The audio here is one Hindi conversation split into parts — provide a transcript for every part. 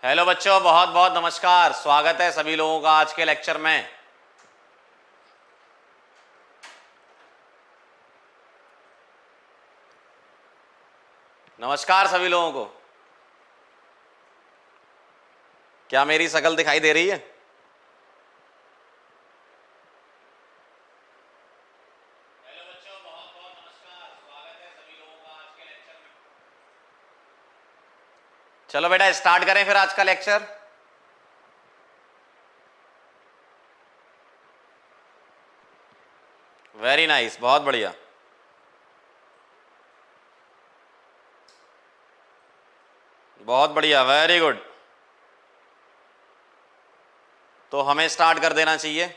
हेलो बच्चों, बहुत बहुत नमस्कार। स्वागत है सभी लोगों का आज के लेक्चर में। नमस्कार सभी लोगों को। क्या मेरी शक्ल दिखाई दे रही है? हेलो बच्चों, बहुत बहुत नमस्कार। स्वागत है सभी लोगों का आज के लेक्चर में। चलो बेटा स्टार्ट करें फिर आज का लेक्चर। वेरी नाइस, बहुत बढ़िया। बहुत बढ़िया, वेरी गुड। तो हमें स्टार्ट कर देना चाहिए।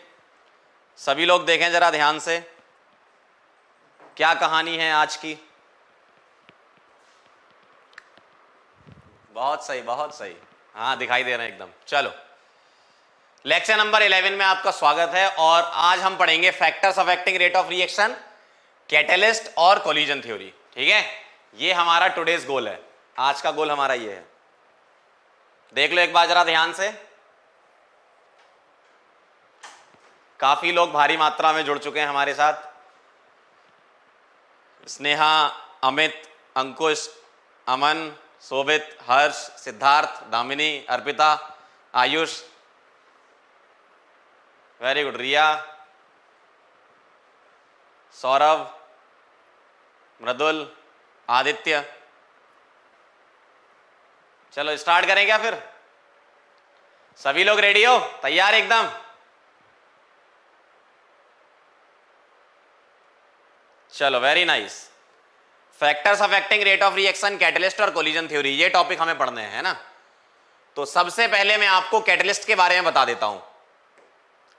सभी लोग देखें जरा ध्यान से, क्या कहानी है आज की। बहुत सही, बहुत सही। हाँ, दिखाई दे रहे हैं एकदम। चलो, लेक्चर नंबर 11 में आपका स्वागत है। और आज हम पढ़ेंगे factors affecting rate of reaction, catalyst और कोलिजन थ्योरी। ठीक है, ये हमारा टुडेज गोल है। आज का गोल हमारा ये है। देख लो एक बार जरा ध्यान से। काफी लोग भारी मात्रा में जुड़ चुके हैं हमारे साथ। स्नेहा, अमित, अंकुश, अमन, शोभित, हर्ष, सिद्धार्थ, दामिनी, अर्पिता, आयुष, वेरी गुड, रिया, सौरभ, मृदुल, आदित्य। चलो स्टार्ट करें क्या फिर? सभी लोग रेडी हो, तैयार एकदम? चलो, very nice. Factors affecting rate of reaction, catalyst और कोलिजन थ्योरी, ये टॉपिक हमें पढ़ने हैं ना। तो सबसे पहले मैं आपको कैटलिस्ट के बारे में बता देता हूं।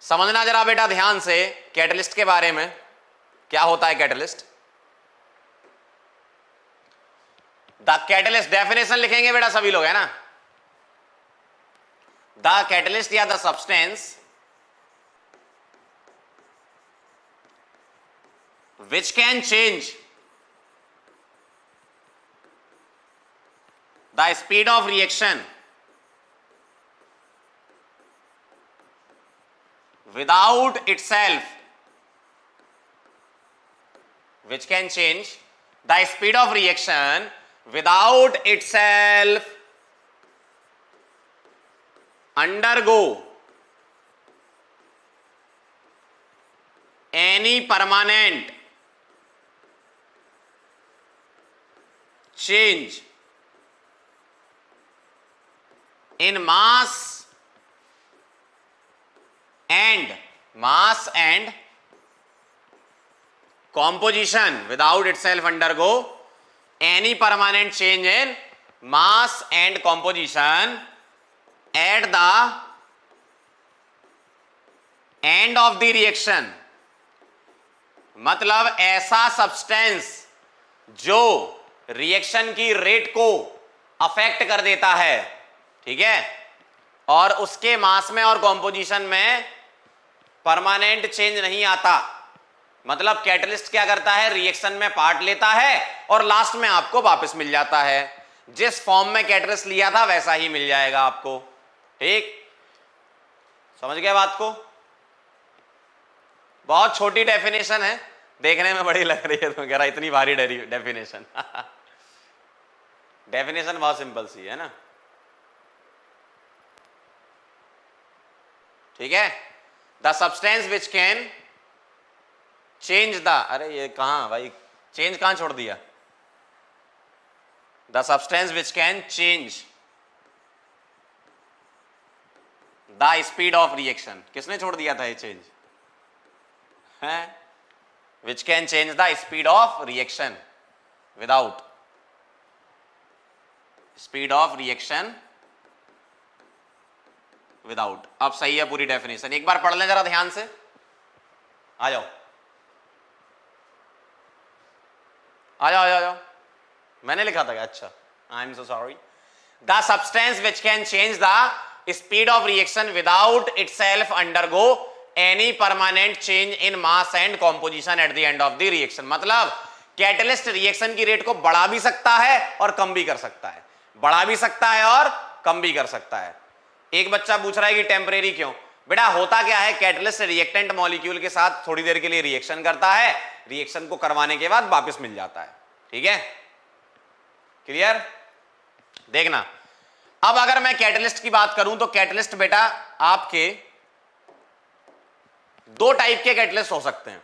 समझना जरा बेटा ध्यान से कैटलिस्ट के बारे में। क्या होता है कैटलिस्ट? द कैटलिस्ट, डेफिनेशन लिखेंगे बेटा सभी लोग, है ना। द कैटलिस्ट या the substance which can change the speed of reaction without itself, which can change the speed of reaction without itself undergo any permanent change in mass and composition, without itself undergo any permanent change in mass and composition at the end of the reaction। मतलब ऐसा सब्सटेंस जो रिएक्शन की रेट को अफेक्ट कर देता है, ठीक है, और उसके मास में और कॉम्पोजिशन में परमानेंट चेंज नहीं आता। मतलब कैटलिस्ट क्या करता है, रिएक्शन में पार्ट लेता है और लास्ट में आपको वापस मिल जाता है। जिस फॉर्म में कैटलिस्ट लिया था वैसा ही मिल जाएगा आपको। ठीक, समझ गए बात को? बहुत छोटी डेफिनेशन है, देखने में बड़ी लग रही है तो कह रहा इतनी भारी डेफिनेशन। डेफिनेशन बहुत सिंपल सी है ना। ठीक है, the substance which can change the, अरे ये कहां भाई, चेंज कहां छोड़ दिया? The substance which can change the speed of reaction. किसने छोड़ दिया था ये चेंज? है which can change the speed of reaction without अब सही है पूरी डेफिनेशन। एक बार पढ़ लें जरा ध्यान से। आ जाओ आ जाओ आ जाओ, मैंने लिखा था क्या? अच्छा, I am so sorry. The substance which can change the speed of reaction without itself undergo any permanent change in mass and composition at the end of the reaction. मतलब कैटलिस्ट रिएक्शन की रेट को बढ़ा भी सकता है और कम भी कर सकता है, बढ़ा भी सकता है और कम भी कर सकता है। एक बच्चा पूछ रहा है कि टेम्परेरी क्यों? बेटा होता क्या है, कैटलिस्ट रिएक्टेंट मॉलिक्यूल के साथ थोड़ी देर के लिए रिएक्शन करता है, रिएक्शन को करवाने के बाद वापस मिल जाता है। ठीक है, क्लियर? देखना, अब अगर मैं कैटलिस्ट की बात करूं तो कैटलिस्ट बेटा आपके दो टाइप के कैटलिस्ट हो सकते हैं,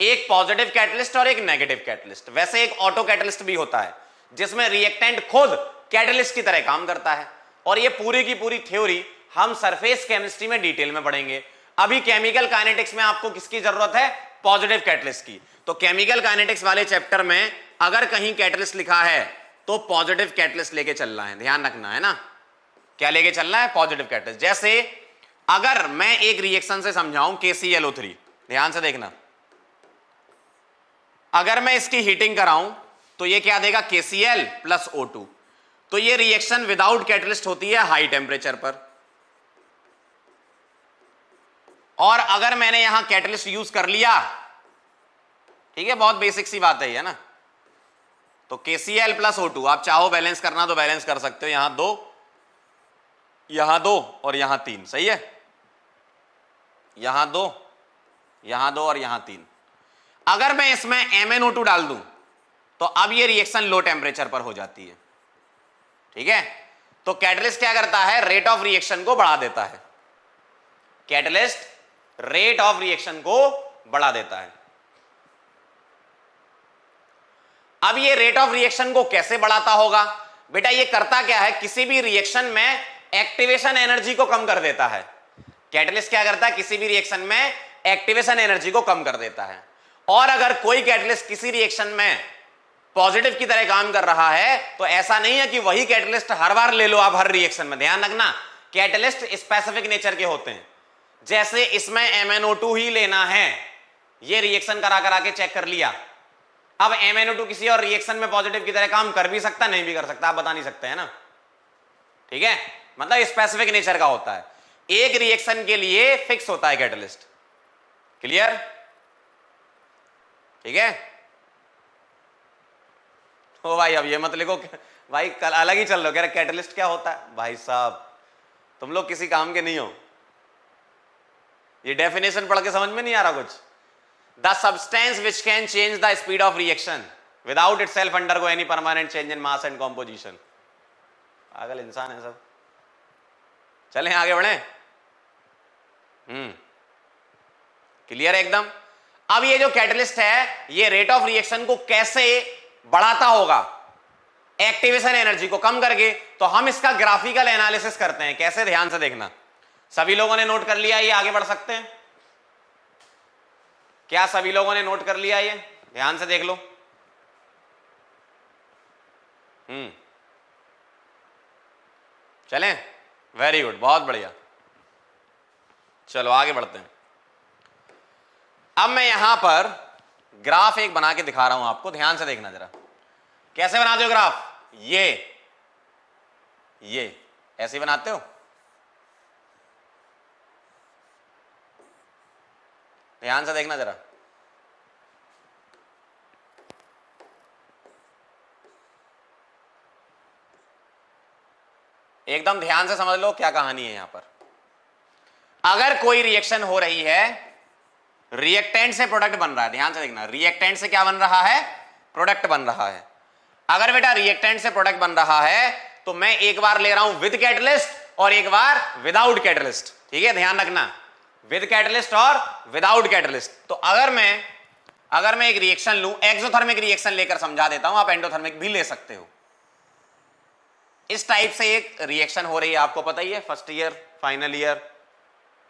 एक पॉजिटिव कैटलिस्ट और एक नेगेटिव कैटलिस्ट। वैसे एक ऑटो कैटलिस्ट भी होता है जिसमें रिएक्टेंट खुद कैटलिस्ट की तरह काम करता है, और ये पूरी की पूरी थ्योरी हम सरफेस केमिस्ट्री में डिटेल में पढ़ेंगे। अभी केमिकल काइनेटिक्स में आपको किसकी जरूरत है? पॉजिटिव कैटलिस्ट की। तो केमिकल काइनेटिक्स वाले चैप्टर में अगर कहीं कैटलिस्ट लिखा है तो पॉजिटिव कैटलिस्ट लेके चलना है, ध्यान रखना है ना। क्या लेके चलना है? Positive catalyst. जैसे अगर मैं एक रिएक्शन से समझाऊं KClO3, ध्यान से देखना, अगर मैं इसकी हीटिंग कराऊं तो ये क्या देगा? KCl plus O2। तो ये रिएक्शन विदाउट कैटलिस्ट होती है हाई टेम्परेचर पर, और अगर मैंने यहां कैटलिस्ट यूज कर लिया, ठीक है, बहुत बेसिक सी बात है ये ना, तो KCl प्लस O2, आप चाहो बैलेंस करना तो बैलेंस कर सकते हो, यहां दो, यहां दो और यहां तीन, सही है, यहां दो, यहां दो और यहां तीन। अगर मैं इसमें MnO2 डाल दूं तो अब ये रिएक्शन लो टेम्परेचर पर हो जाती है। ठीक है, तो कैटलिस्ट क्या करता है? रेट ऑफ रिएक्शन को बढ़ा देता है। कैटलिस्ट रेट ऑफ रिएक्शन को बढ़ा देता है। अब ये रेट ऑफ रिएक्शन को कैसे बढ़ाता होगा? बेटा ये करता क्या है, किसी भी रिएक्शन में एक्टिवेशन एनर्जी को कम कर देता है। कैटलिस्ट क्या करता है? किसी भी रिएक्शन में एक्टिवेशन एनर्जी को कम कर देता है। और अगर कोई कैटलिस्ट किसी रिएक्शन में पॉजिटिव की तरह काम कर रहा है तो ऐसा नहीं है कि वही कैटलिस्ट हर बार ले लो आप हर रिएक्शन में। ध्यान रखना, कैटलिस्ट स्पेसिफिक नेचर के होते हैं। जैसे इसमें MnO2 ही लेना है, ये रिएक्शन करा के चेक कर लिया। अब MnO2 किसी और रिएक्शन में पॉजिटिव की तरह काम कर भी सकता, नहीं भी कर सकता, आप बता नहीं सकते हैं ना। ठीक है, मतलब स्पेसिफिक नेचर का होता है, एक रिएक्शन के लिए फिक्स होता है कैटलिस्ट। क्लियर? ठीक है। ओ भाई अब ये मत लिखो भाई कल अलग ही चल रहे हो, कह रहे कैटलिस्ट क्या होता है। भाई साहब तुम लोग किसी काम के नहीं हो, ये डेफिनेशन पढ़ के समझ में नहीं आ रहा कुछ। The substance which can change the speed of reaction without it self undergo any permanent change in mass and composition. पागल इंसान है सब। चलें आगे बढ़े। क्लियर एकदम। अब ये जो कैटलिस्ट है ये रेट ऑफ रिएक्शन को कैसे बढ़ाता होगा? एक्टिवेशन एनर्जी को कम करके। तो हम इसका ग्राफिकल एनालिसिस करते हैं। कैसे? ध्यान से देखना। सभी लोगों ने नोट कर लिया? ये आगे बढ़ सकते हैं क्या? सभी लोगों ने नोट कर लिया? ये ध्यान से देख लो। चलें, वेरी गुड, बहुत बढ़िया। चलो आगे बढ़ते हैं। अब मैं यहां पर ग्राफ एक बना के दिखा रहा हूं आपको, ध्यान से देखना जरा। कैसे बनाते हो ग्राफ? ये ऐसे बनाते हो? ध्यान से देखना जरा। एकदम ध्यान से समझ लो क्या कहानी है यहां पर। अगर कोई रिएक्शन हो रही है, रिएक्टेंट से प्रोडक्ट बन रहा है, ध्यान से देखना, रिएक्टेंट से क्या बन रहा है? प्रोडक्ट बन रहा है। अगर बेटा रिएक्टेंट से प्रोडक्ट बन रहा है तो मैं एक बार ले रहा हूं विद कैटलिस्ट और एक बार विदाउट कैटलिस्ट। ठीक है, ध्यान रखना, विद कैटलिस्ट और विदाउट कैटलिस्ट। तो अगर मैं एक रिएक्शन लूं, एक्सोथर्मिक रिएक्शन लेकर समझा देता हूं, आप एंडोथर्मिक भी ले सकते हो। इस टाइप से एक रिएक्शन हो रही है, आपको पता ही है, first year final year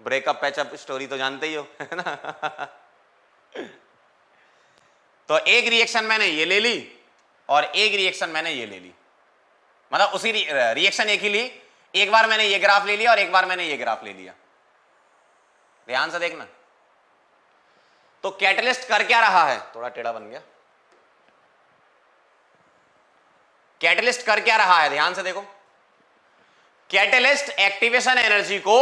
breakup patchup story तो जानते ही हो, है ना। तो एक रिएक्शन मैंने ये ले ली और एक रिएक्शन मैंने ये ले ली, मतलब उसी रिएक्शन एक ही ली। एक बार मैंने ये ग्राफ ले लिया और एक बार मैंने ये ग्राफ ले लिया। ध्यान से देखना। तो कैटलिस्ट कर क्या रहा है? थोड़ा टेढ़ा बन गया। कैटलिस्ट कर क्या रहा है? ध्यान से देखो। कैटलिस्ट एक्टिवेशन एनर्जी को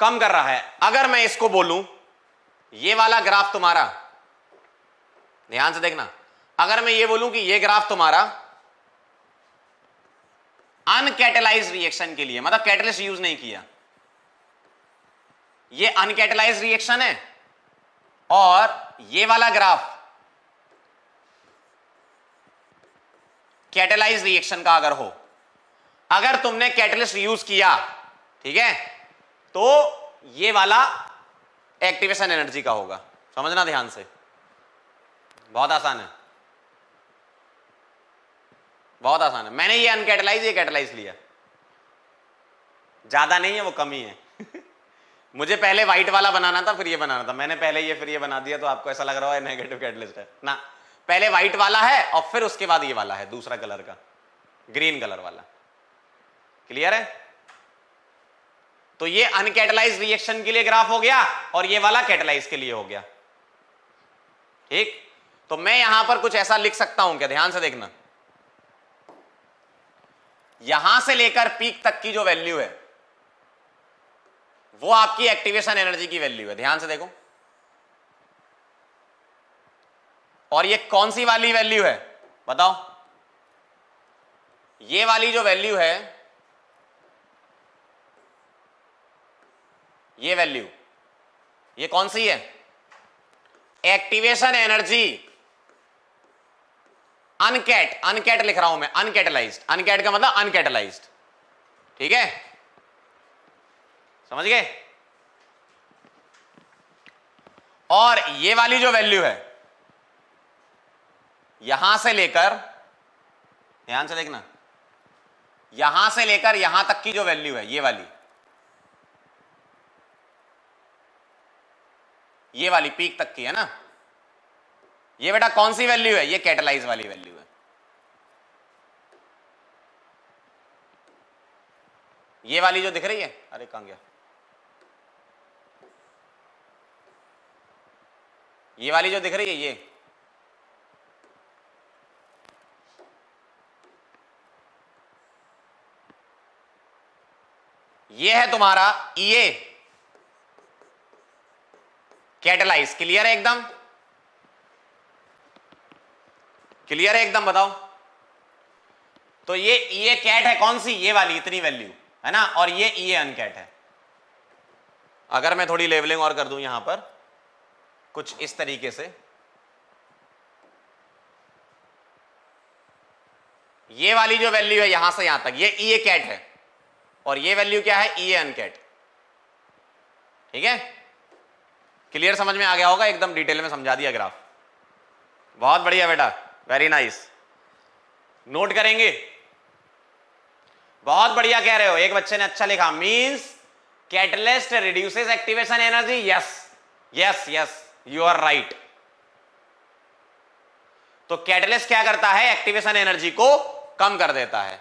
कम कर रहा है। अगर मैं इसको बोलूं ये वाला ग्राफ तुम्हारा, ध्यान से देखना, अगर मैं ये बोलूं कि ये ग्राफ तुम्हारा अनकैटेलाइज्ड रिएक्शन के लिए, मतलब कैटलिस्ट यूज नहीं किया, ये अनकैटेलाइज्ड रिएक्शन है। और ये वाला ग्राफ कैटेलाइज्ड रिएक्शन का अगर हो, अगर तुमने कैटलिस्ट यूज किया, ठीक है, तो ये वाला एक्टिवेशन एनर्जी का होगा। समझना ध्यान से, बहुत आसान है, बहुत आसान है। मैंने ये अनकैटेलाइज, ये कैटेलाइज लिया, ज्यादा नहीं है वो, कम ही है। मुझे पहले व्हाइट वाला बनाना था, फिर ये बनाना था, मैंने पहले ये फिर ये बना दिया, तो आपको ऐसा लग रहा है नेगेटिव कैटलिस्ट है ना। पहले व्हाइट वाला है और फिर उसके बाद ये वाला है, दूसरा कलर का, ग्रीन कलर वाला। क्लियर है? तो ये अनकैटेलाइज्ड रिएक्शन के लिए ग्राफ हो गया और ये वाला कैटेलाइज के लिए हो गया। ठीक, तो मैं यहां पर कुछ ऐसा लिख सकता हूं क्या? ध्यान से देखना, यहां से लेकर पीक तक की जो वैल्यू है वो आपकी एक्टिवेशन एनर्जी की वैल्यू है। ध्यान से देखो, और ये कौन सी वाली वैल्यू है बताओ? ये वाली जो वैल्यू है, ये वैल्यू, ये कौन सी है? एक्टिवेशन एनर्जी अनकैट, अनकैट लिख रहा हूं मैं, अनकैटेलाइज्ड, अनकैट का मतलब अनकैटेलाइज्ड। ठीक है, समझ गए? और ये वाली जो वैल्यू है, यहां से लेकर, ध्यान से देखना, यहां से लेकर यहां तक की जो वैल्यू है, ये वाली पीक तक की है ना, ये बेटा कौन सी वैल्यू है? ये कैटेलाइज वाली वैल्यू है। ये वाली जो दिख रही है, अरे कहां गया, ये वाली जो दिख रही है, ये है तुम्हारा EA कैटेलाइज। क्लियर है एकदम? क्लियर है एकदम? बताओ। तो ये EA कैट है कौन सी? ये वाली, इतनी वैल्यू है ना, और ये EA अनकैट है। अगर मैं थोड़ी लेवलिंग और कर दूं यहां पर कुछ इस तरीके से, ये वाली जो वैल्यू है यहां से यहां तक, ये EA कैट है, और ये वैल्यू क्या है? EA अनकैट। ठीक है, क्लियर? समझ में आ गया होगा, एकदम डिटेल में समझा दिया ग्राफ। बहुत बढ़िया बेटा, वेरी नाइस। नोट करेंगे? बहुत बढ़िया कह रहे हो, एक बच्चे ने अच्छा लिखा, means catalyst reduces activation energy. Yes yes yes, you are right. तो कैटलिस्ट क्या करता है? एक्टिवेशन एनर्जी को कम कर देता है।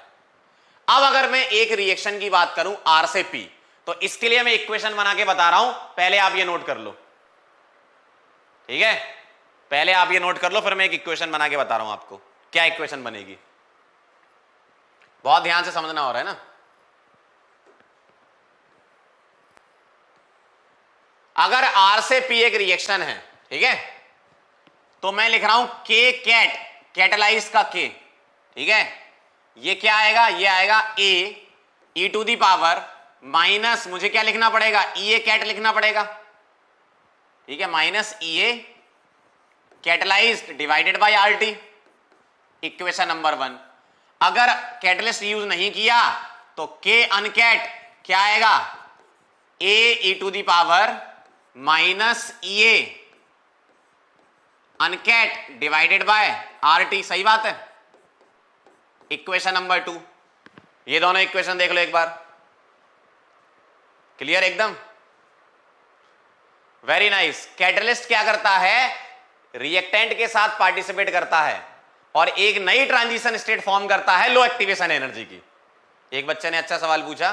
अब अगर मैं एक रिएक्शन की बात करूं R से P, तो इसके लिए मैं इक्वेशन बना के बता रहा हूं, पहले आप ये नोट कर लो। ठीक है, पहले आप ये नोट कर लो, फिर मैं एक इक्वेशन बना के बता रहा हूं आपको क्या इक्वेशन बनेगी। बहुत ध्यान से समझना हो रहा है ना। अगर R से P एक रिएक्शन है, ठीक है, तो मैं लिख रहा हूं K कैट, कैटेलाइज का K। ठीक है, ये क्या आएगा? ये आएगा A e to the power minus, मुझे क्या लिखना पड़ेगा? EA कैट लिखना पड़ेगा। ठीक है, minus EA catalysed divided by RT, equation number 1। अगर कैटलिस्ट यूज नहीं किया तो K अनकैट क्या आएगा? A e to the power minus EA uncat divided by RT। सही बात है, इक्वेशन नंबर 2। ये दोनों इक्वेशन देख लो एक बार। क्लियर एकदम? Very nice. कैटलिस्ट क्या करता है? रिएक्टेंट के साथ पार्टिसिपेट करता है और एक नई ट्रांजिशन स्टेट फॉर्म करता है लो एक्टिवेशन एनर्जी की। एक बच्चे ने अच्छा सवाल पूछा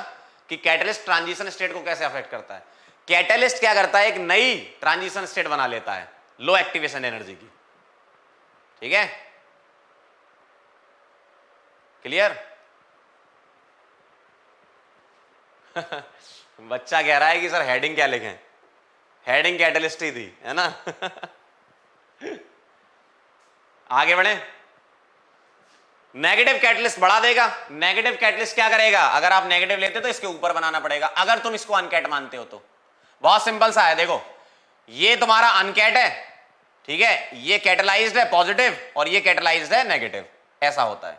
कि कैटलिस्ट ट्रांजिशन स्टेट को कैसे अफेक्ट करता है। कैटलिस्ट क्या करता है? एक नई ट्रांजिशन स्टेट बना लेता है लो एक्टिवेशन एनर्जी की। ठीक है, क्लियर? बच्चा कह रहा है कि सर हेडिंग क्या लिखें? हेडिंग कैटलिस्ट ही थी, है ना? आगे बढ़े। नेगेटिव कैटलिस्ट बढ़ा देगा। नेगेटिव कैटलिस्ट क्या करेगा, अगर आप नेगेटिव लेते तो इसके ऊपर बनाना पड़ेगा, अगर तुम इसको अनकैट मानते हो तो। बहुत सिंपल सा है, देखो ये तुम्हारा अनकैट है, ठीक है, ये कैटलाइज्ड है पॉजिटिव और ये कैटलाइज्ड है नेगेटिव, ऐसा होता है।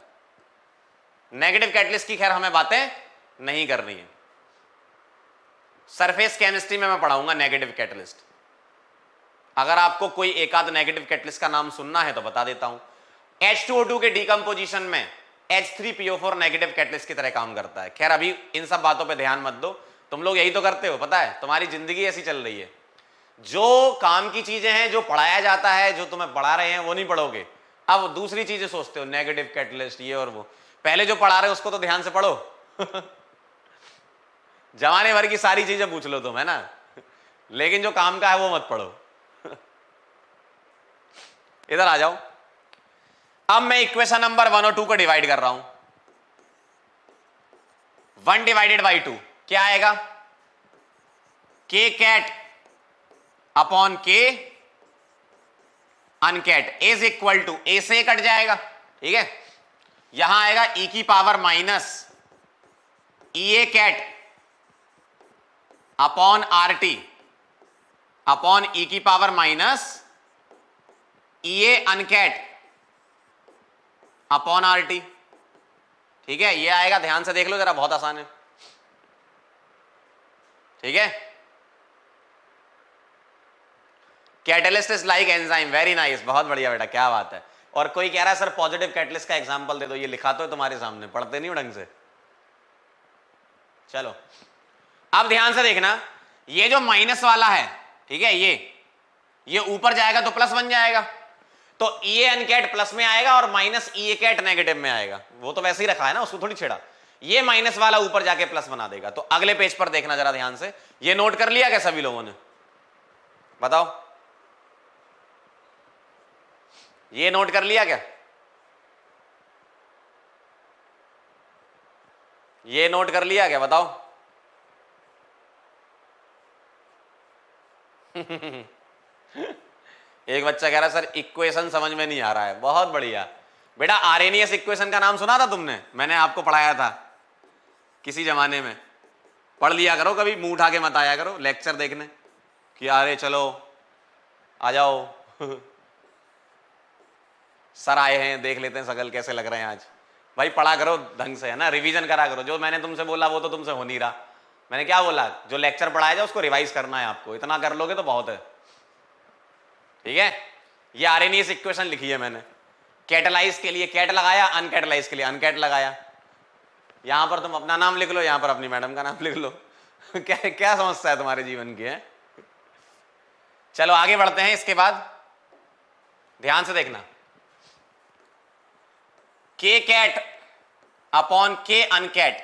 नेगेटिव कैटलिस्ट की खैर हमें बातें नहीं करनी है, सरफेस केमिस्ट्री में मैं पढ़ाऊंगा नेगेटिव कैटलिस्ट। अगर आपको कोई एक आध नेगेटिव कैटलिस्ट का नाम सुनना है तो बता देता हूं। H2O2 के डीकंपोजिशन में H3PO4 नेगेटिव कैटलिस्ट की तरह काम करता है। खैर अभी इन सब बातों पे ध्यान मत दो, तुम लोग यही तो करते हो, पता है तुम्हारी जिंदगी ऐसी चल रही है, जो काम की चीजें हैं, जो पढ़ाया जाता है, जो तुम्हें पढ़ा रहे हैं वो नहीं पढ़ोगे, अब दूसरी चीजें सोचते हो, नेगेटिव कैटलिस्ट ये और वो। पहले जो पढ़ा रहे हो उसको तो ध्यान से पढ़ो जमाने भर की सारी चीजें पूछ लो तुम, है ना, लेकिन जो काम का है वो मत पढ़ो इधर आ जाओ। अब मैं इक्वेशन नंबर 1 और 2 को डिवाइड कर रहा हूं। 1 डिवाइडेड बाई 2 क्या आएगा, के कैट अपॉन के uncat is equal to, a से कट जाएगा, ठीक है, यहां आएगा e की power minus E A cat upon are t upon e की power minus E A uncat upon are t, ठीक है, ये आएगा, ध्यान से देख लो जरा, बहुत आसान है, ठीक है। Catalyst is like enzyme, very nice, बहुत बढ़िया बेटा, क्या बात है। और कोई कह रहा है सर पॉजिटिव कैटलिस्ट का एग्जांपल दे दो, ये लिखा तो है तुम्हारे सामने, पढ़ते नहीं हो ढंग से। चलो अब ध्यान से देखना, ये जो माइनस वाला है, ठीक है, ये ऊपर जाएगा तो प्लस बन जाएगा, तो ई ए अनकैट प्लस में आएगा और माइनस ई ए कैट नेगेटिव में आएगा, वो तो वैसे ही रखा है ना, उसको थोड़ी छेड़ा। ये माइनस वाला ऊपर जाके प्लस बना देगा। तो अगले पेज पर देखना जरा ध्यान से, ये नोट कर लिया क्या सभी लोगों ने, बताओ, ये नोट कर लिया क्या, ये नोट कर लिया क्या, बताओ एक बच्चा कह रहा है सर इक्वेशन समझ में नहीं आ रहा है, बहुत बढ़िया बेटा, आरएनएस इक्वेशन का नाम सुना था तुमने, मैंने आपको पढ़ाया था किसी जमाने में, पढ़ लिया करो, कभी मुंह उठा के मत आया करो लेक्चर देखने कि अरे चलो आ जाओ सर आए हैं, देख लेते हैं शकल कैसे लग रहे हैं आज। भाई पढ़ा करो ढंग से, है ना, रिवीजन करा करो। जो मैंने तुमसे बोला वो तो तुमसे हो नहीं रहा। मैंने क्या बोला, जो लेक्चर पढ़ाया जाए उसको रिवाइज करना है आपको, इतना कर लोगे तो बहुत है, ठीक है। ये आरएनएस इक्वेशन लिखी है मैंने, कैटलाइज के लिए कैट लगाया, अनकैटलाइज के लिए अनकैट लगाया। यहां पर तुम अपना नाम लिख लो, यहां पर अपनी मैडम का नाम लिख लो क्या क्या समस्या है तुम्हारे जीवन की, है। चलो आगे बढ़ते हैं। इसके बाद ध्यान से देखना, के कैट अपॉन के अनकैट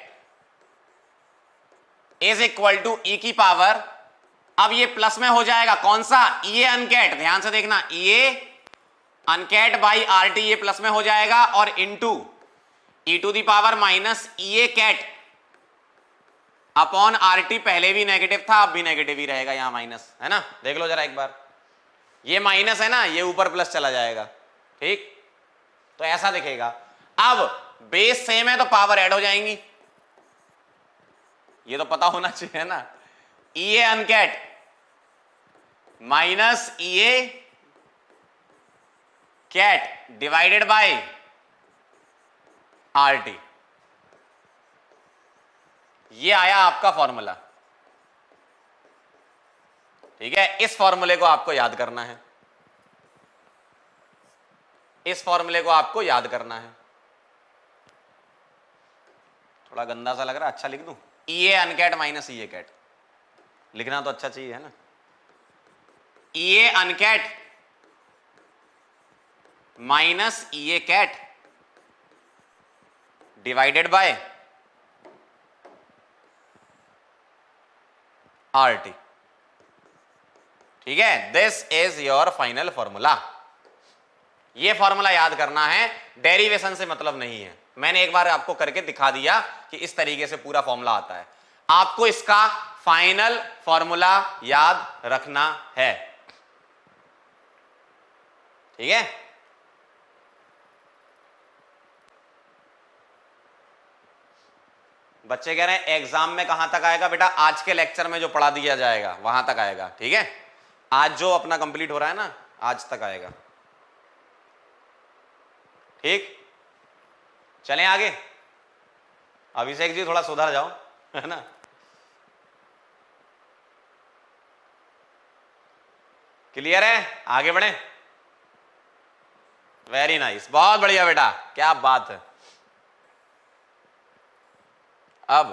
इज इक्वल टू ई की पावर, अब ये प्लस में हो जाएगा, कौन सा, ई ए अनकैट, ध्यान से देखना, E A uncat by R T, ये प्लस में हो जाएगा, और into E to the power minus E A cat upon are T, पहले भी नेगेटिव था अब भी नेगेटिव ही रहेगा, यहां माइनस है ना, देख लो जरा एक बार, ये माइनस है ना, ये ऊपर प्लस चला जाएगा, ठीक, तो ऐसा दिखेगा। अब बेस सेम है तो पावर ऐड हो जाएंगी, ये तो पता होना चाहिए ना, e A uncat minus E A cat divided by R T, ये आया आपका फॉर्मूला, ठीक है। इस फॉर्मूले को आपको याद करना है, इस फॉर्मूले को आपको याद करना है। थोड़ा गंदा सा लग रहा है, अच्छा लिख दूं, ई ए अनकैट माइनस ई ए कैट, लिखना तो अच्छा चाहिए, है ना। E A uncat minus E A cat divided by are t, ठीक है। This is your final formula. ये फॉर्मूला याद करना है, डेरिवेशन से मतलब नहीं है, मैंने एक बार आपको करके दिखा दिया कि इस तरीके से पूरा फॉर्मूला आता है, आपको इसका फाइनल फॉर्मूला याद रखना है, ठीक है। बच्चे कह रहे हैं एग्जाम में कहां तक आएगा बेटा, आज के लेक्चर में जो पढ़ा दिया जाएगा वहां तक आएगा, ठीक है। आज जो अपना कंप्लीट हो रहा है ना, आज तक आएगा, ठीक। चलें आगे। अभिषेक जी थोड़ा सुधर जाओ, है ना। क्लियर है, आगे बढ़े। वेरी नाइस, बहुत बढ़िया बेटा, क्या बात है। अब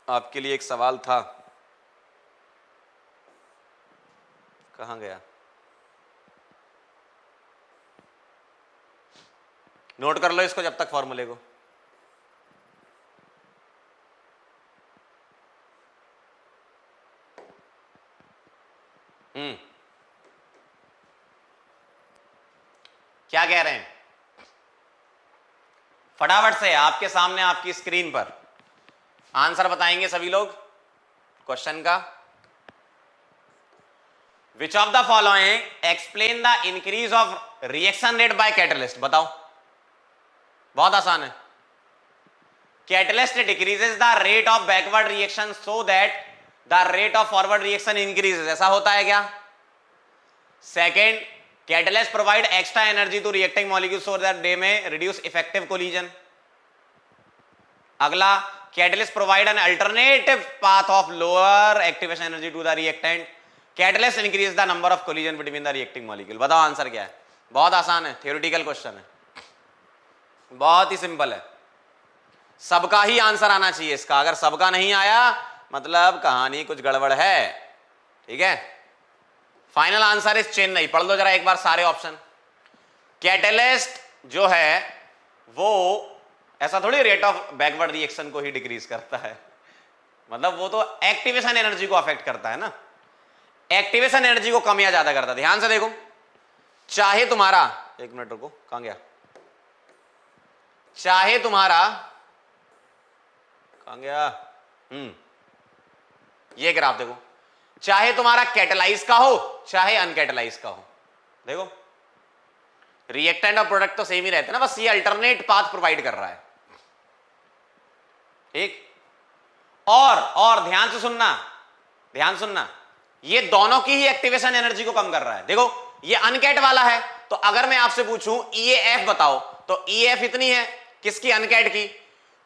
आपके लिए एक सवाल था, कहां गया, नोट कर लो इसको जब तक फॉर्मूले को। क्या कह रहे हैं, फटाफट से आपके सामने आपकी स्क्रीन पर आंसर बताएंगे सभी लोग क्वेश्चन का। Which of the following explain the increase of reaction rate by catalyst, बताओ। बहुत आसान है। Catalyst decreases the rate of backward reaction so that the rate of forward reaction increases, ऐसा होता है क्या। Second, catalyst provide extra energy to reacting molecule so that they may reduce effective collision. अगला, catalyst provide an alternative path of lower activation energy to the reactant. Catalyst increase the number of collision between the reacting molecule. बताओ आंसर क्या है। बहुत आसान है, थ्योरेटिकल क्वेश्चन है, बहुत ही सिंपल है। सबका ही आंसर आना चाहिए इसका, अगर सबका नहीं आया मतलब कहानी कुछ गड़बड़ है, ठीक है। Final answer is Chennai. पढ़ लो जरा एक बार सारे ऑप्शन। कैटलिस्ट जो है वो ऐसा थोड़ी रेट ऑफ बैकवर्ड रिएक्शन को ही डिक्रीज करता है, मतलब वो तो एक्टिवेशन एनर्जी को अफेक्ट करता है ना, एक्टिवेशन एनर्जी को कम या ज्यादा करता है। ध्यान से देखो, चाहे तुम्हारा, एक मिनट रुको, कहां गया, चाहे तुम्हारा, कहां गया, ये ग्राफ देखो, चाहे तुम्हारा कैटलाइज का हो चाहे अनकैटलाइज का हो, देखो रिएक्टेंट और प्रोडक्ट तो सेम ही रहते हैं ना, बस ये अल्टरनेट पाथ प्रोवाइड कर रहा है, ठीक। और ध्यान से सुनना, ध्यान सुनना, ये दोनों की ही एक्टिवेशन एनर्जी को कम कर रहा है। देखो ये अनकैट वाला है, तो अगर मैं आपसे पूछूं EAF बताओ, तो EAF इतनी है, किसकी, अनकैट की।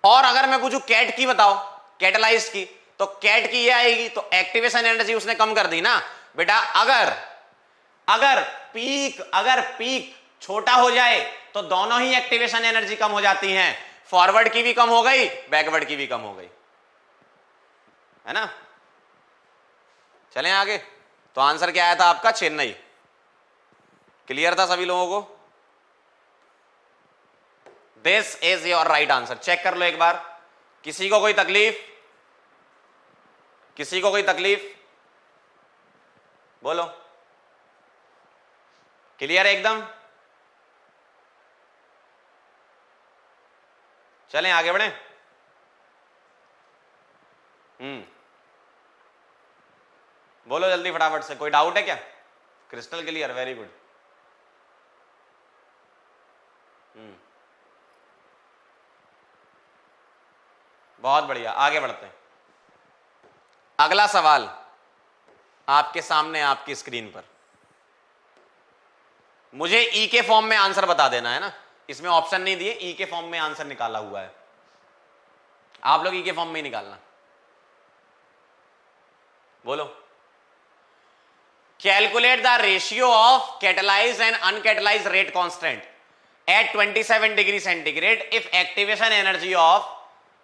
और अगर मैं पूछूं कैट की बताओ, कैटलाइज की, तो कैट की ये आएगी, तो एक्टिवेशन एनर्जी उसने कम कर दी ना बेटा। अगर पीक छोटा हो जाए तो दोनों ही एक्टिवेशन एनर्जी कम हो जाती हैं, फॉरवर्ड की भी कम हो गई, बैकवर्ड की भी कम हो गई, है ना। चलें आगे। तो आंसर क्या आया था आपका, चेन्नई। क्लियर था सभी लोगों को। This is your right answer. Check कर लो एक बार, किसी को कोई तकलीफ, किसी को कोई तकलीफ, बोलो। क्लियर है एकदम। चलें आगे बढ़े। बोलो जल्दी फटाफट से, कोई डाउट है क्या। Crystal clear, very good. बहुत बढ़िया, आगे बढ़ते हैं। अगला सवाल आपके सामने आपकी स्क्रीन पर, मुझे ई के फॉर्म में आंसर बता देना है ना, इसमें ऑप्शन नहीं दिए, ई के फॉर्म में आंसर निकाला हुआ है, आप लोग ई के फॉर्म में ही निकालना। बोलो। Calculate the ratio of catalyse and uncatalyse rate constant at 27 degree centigrade if activation energy of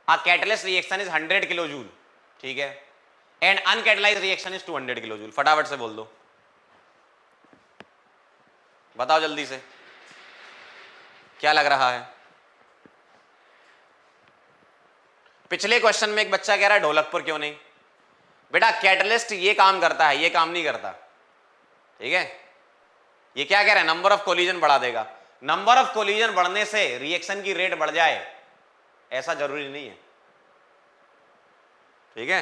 a catalyst reaction is 100 kilo joule, ठीक है, and uncatalyse reaction is 200 kilo joule. फटाफट से बोल दो, बताओ जल्दी से, क्या लग रहा है। पिछले क्वेश्चन में एक बच्चा कह रहा है ढोलकपुर क्यों नहीं। बेटा कैटलिस्ट ये काम करता है, ये काम नहीं करता, ठीक है। ये क्या कह रहा है, नंबर ऑफ कोलिजन बढ़ा देगा। नंबर ऑफ कोलिजन बढ़ने से रिएक्शन की रेट बढ़ जाए ऐसा जरूरी नहीं है, ठीक है।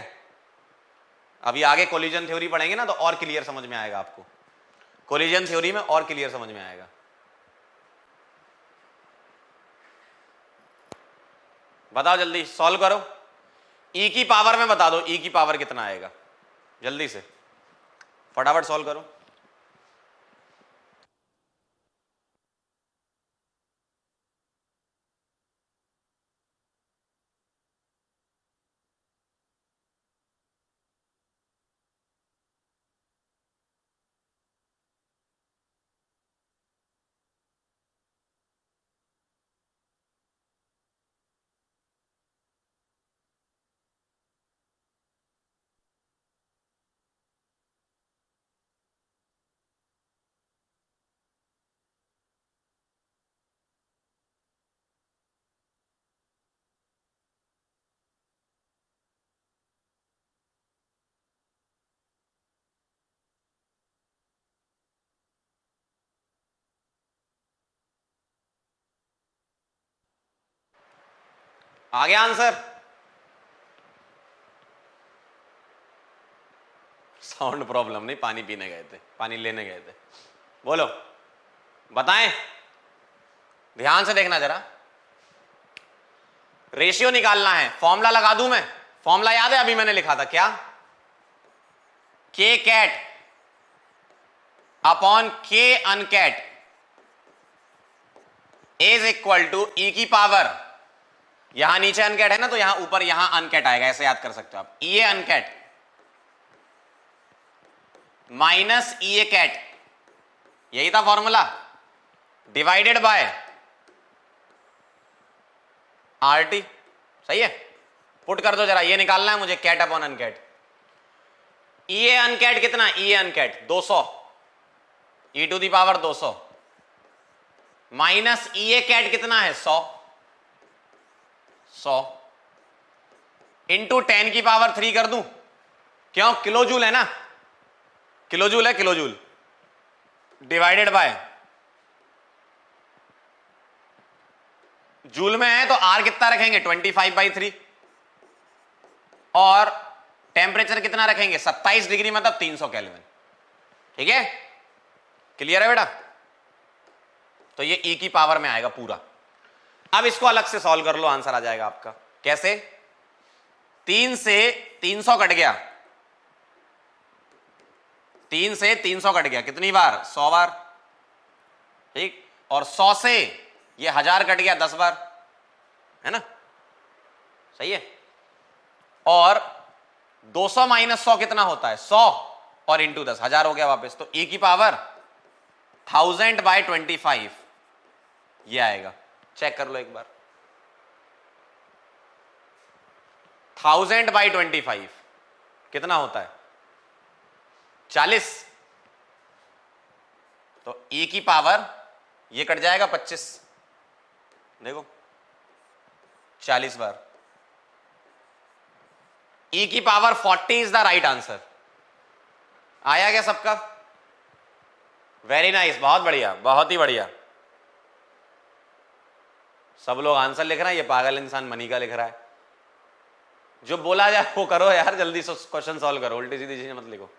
अभी आगे कोलिजन थ्योरी पढ़ेंगे ना तो और क्लियर समझ में आएगा आपको। कोलिजन थ्योरी में और क्लियर समझ में आएगा। बताओ जल्दी सॉल्व करो। ई की पावर में बता दो, ई की पावर कितना आएगा, जल्दी से फटाफट सॉल्व करो। आ गया आंसर? साउंड प्रॉब्लम नहीं, पानी पीने गए थे, पानी लेने गए थे। बोलो बताएं, ध्यान से देखना जरा। रेशियो निकालना है, फॉर्मूला लगा दूं मैं? फॉर्मूला याद है, अभी मैंने लिखा था क्या? के कैट अपॉन के अनकैट इज इक्वल टू ई की पावर, यहां नीचे अनकैट है ना, तो यहां ऊपर यहां अनकैट आएगा, ऐसे याद कर सकते हो आप। ई ए अनकैट माइनस ई ए कैट, यही था formula, divided by R T. सही है, पुट कर दो जरा, ये निकालना है मुझे, कैट अपॉन अनकैट। ई ए अनकैट कितना? E A uncat 200, e to the power 200 minus E A cat कितना है? 100 इंटू 10 की पावर 3 कर दूं, क्यों? किलो जूल है ना, किलो जूल है, kilo joule, divided by joule में है तो आर कितना रखेंगे? 25/3, और टेम्परेचर कितना रखेंगे? 27 डिग्री, मतलब 300 केल्विन। ठीक है, क्लियर है बेटा? तो ये ई की पावर में आएगा पूरा। अब इसको अलग से सॉल्व कर लो, आंसर आ जाएगा आपका। कैसे? 3 से 300 कट गया, 3 से 300 कट गया, कितनी बार? 100 बार। ठीक, और 100 से ये 1000 कट गया 10 बार, है ना? सही है। और 200 माइनस 100 कितना होता है? 100, और इंटू 10, 1000 हो गया वापस। तो ई की पावर 1000/25 ये आएगा। चेक कर लो एक बार, 1000/25 कितना होता है? 40। तो ई की पावर ये कट जाएगा 25, देखो 40 बार। ई की power 40 is the right answer. आया क्या सबका? वेरी नाइस, बहुत बढ़िया, बहुत ही बढ़िया। सब लोग आंसर लिख रहे हैं, ये पागल इंसान मनी का लिख रहा है। जो बोला जाए वो करो यार, जल्दी से क्वेश्चन सॉल्व करो, उल्टी सीधी चीजें मत लिखो,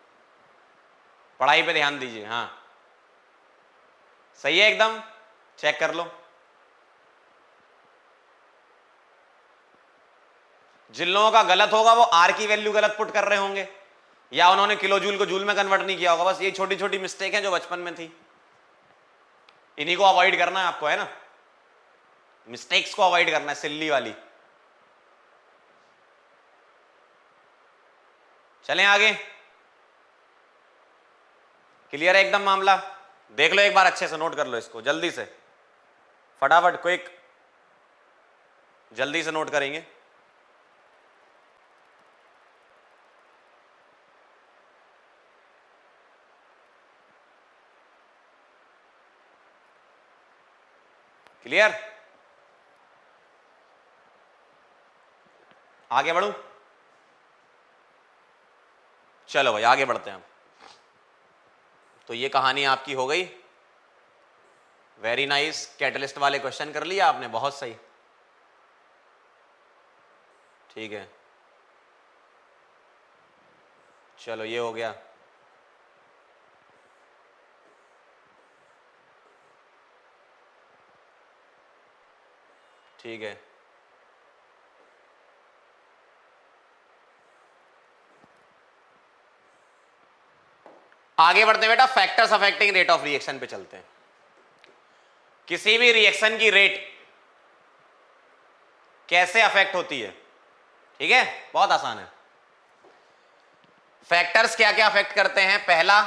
पढ़ाई पे ध्यान दीजिए। हाँ सही है एकदम, चेक कर लो। जिन लोगों का गलत होगा वो आर की वैल्यू गलत पुट कर रहे होंगे, या उन्होंने किलो जूल को जूल में कन्वर्ट नहीं किया होगा। बस ये छोटी छोटी मिस्टेक है जो बचपन में थी, इन्हीं को अवॉइड करना है आपको, है ना? मिस्टेक्स को अवॉइड करना है, सिल्ली वाली। चलें आगे, क्लियर है एकदम मामला? देख लो एक बार, अच्छे से नोट कर लो इसको, जल्दी से फटाफट, क्विक, जल्दी से नोट करेंगे। क्लियर? आगे बढ़ूं? चलो भाई आगे बढ़ते हैं हम। तो ये कहानी आपकी हो गई। वेरी नाइस, कैटलिस्ट वाले क्वेश्चन कर लिया आपने, बहुत सही। ठीक है, चलो ये हो गया। ठीक है, आगे बढ़ते हैं बेटा, factors affecting rate of reaction पे चलते हैं। किसी भी रिएक्शन की रेट कैसे अफेक्ट होती है, ठीक है, बहुत आसान है। फैक्टर्स क्या क्या अफेक्ट करते हैं? पहला,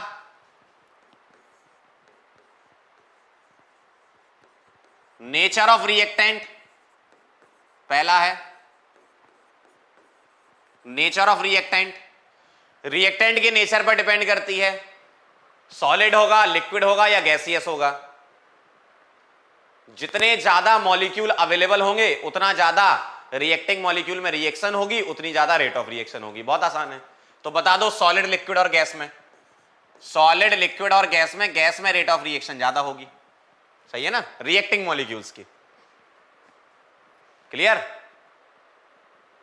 नेचर ऑफ रिएक्टेंट, पहला है नेचर ऑफ रिएक्टेंट। रिएक्टेंट के नेचर पर डिपेंड करती है, सॉलिड होगा, लिक्विड होगा या गैसियस होगा। जितने ज्यादा मॉलिक्यूल अवेलेबल होंगे उतना ज्यादा रिएक्टिंग मॉलिक्यूल में रिएक्शन होगी, उतनी ज्यादा रेट ऑफ रिएक्शन होगी। बहुत आसान है। तो बता दो, सॉलिड, लिक्विड और गैस में, सॉलिड, लिक्विड और गैस में रेट ऑफ रिएक्शन ज्यादा होगी, सही है ना, रिएक्टिंग मॉलिक्यूल्स की। क्लियर?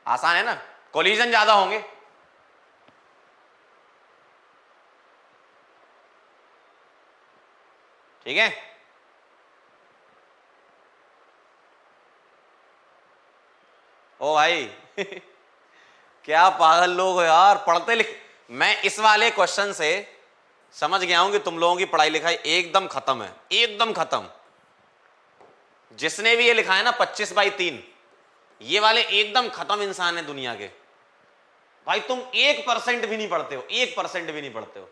आसान है ना, कोलिजन ज्यादा होंगे। ठीक है, ओ भाई क्या पागल लोग हो यार, पढ़ते लिख। मैं इस वाले क्वेश्चन से समझ गया हूं कि तुम लोगों की पढ़ाई लिखाई एकदम खत्म है, एकदम खत्म। जिसने भी ये लिखा है ना 25/3, ये वाले एकदम खत्म इंसान है दुनिया के। भाई तुम 1% भी नहीं पढ़ते हो, 1% भी नहीं पढ़ते हो।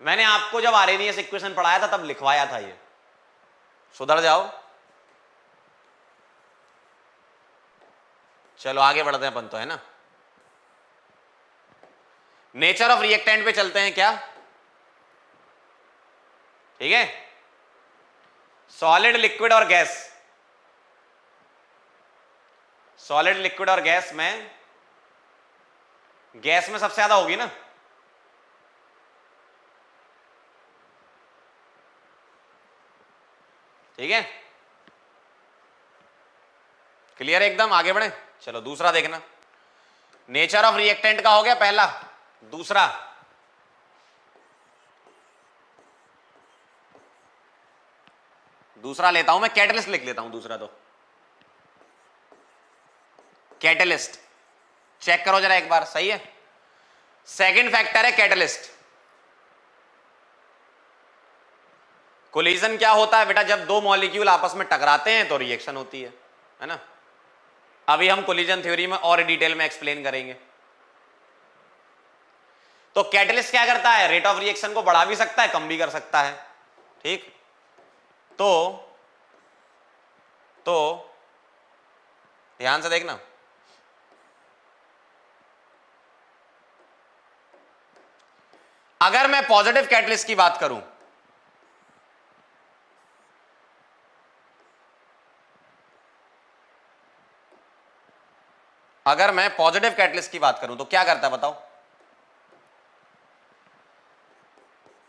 मैंने आपको जब आर्हेनियस इक्वेशन पढ़ाया था तब लिखवाया था ये, सुधर जाओ। चलो आगे बढ़ते हैं अपन तो, है ना। नेचर ऑफ रिएक्टेंट पे चलते हैं क्या, ठीक है। सॉलिड, लिक्विड और गैस, सॉलिड, लिक्विड और गैस में सबसे ज्यादा होगी ना, ठीक है। क्लियर एकदम, आगे बढ़े। चलो दूसरा देखना, नेचर ऑफ रिएक्टेंट का हो गया पहला। दूसरा लेता हूं मैं, कैटलिस्ट लिख लेता हूं दूसरा। तो कैटलिस्ट चेक करो जरा एक बार, सही है। सेकंड फैक्टर है कैटलिस्ट। कोलिजन क्या होता है बेटा, जब दो मॉलिक्यूल आपस में टकराते हैं तो रिएक्शन होती है ना। अभी हम कोलिजन थ्योरी में और डिटेल में एक्सप्लेन करेंगे। तो कैटलिस्ट क्या करता है, रेट ऑफ रिएक्शन को बढ़ा भी सकता है, कम भी कर सकता है, ठीक। तो ध्यान से देखना, अगर मैं पॉजिटिव कैटलिस्ट की बात करूं, अगर मैं पॉजिटिव कैटलिस्ट की बात करूं तो क्या करता है बताओ।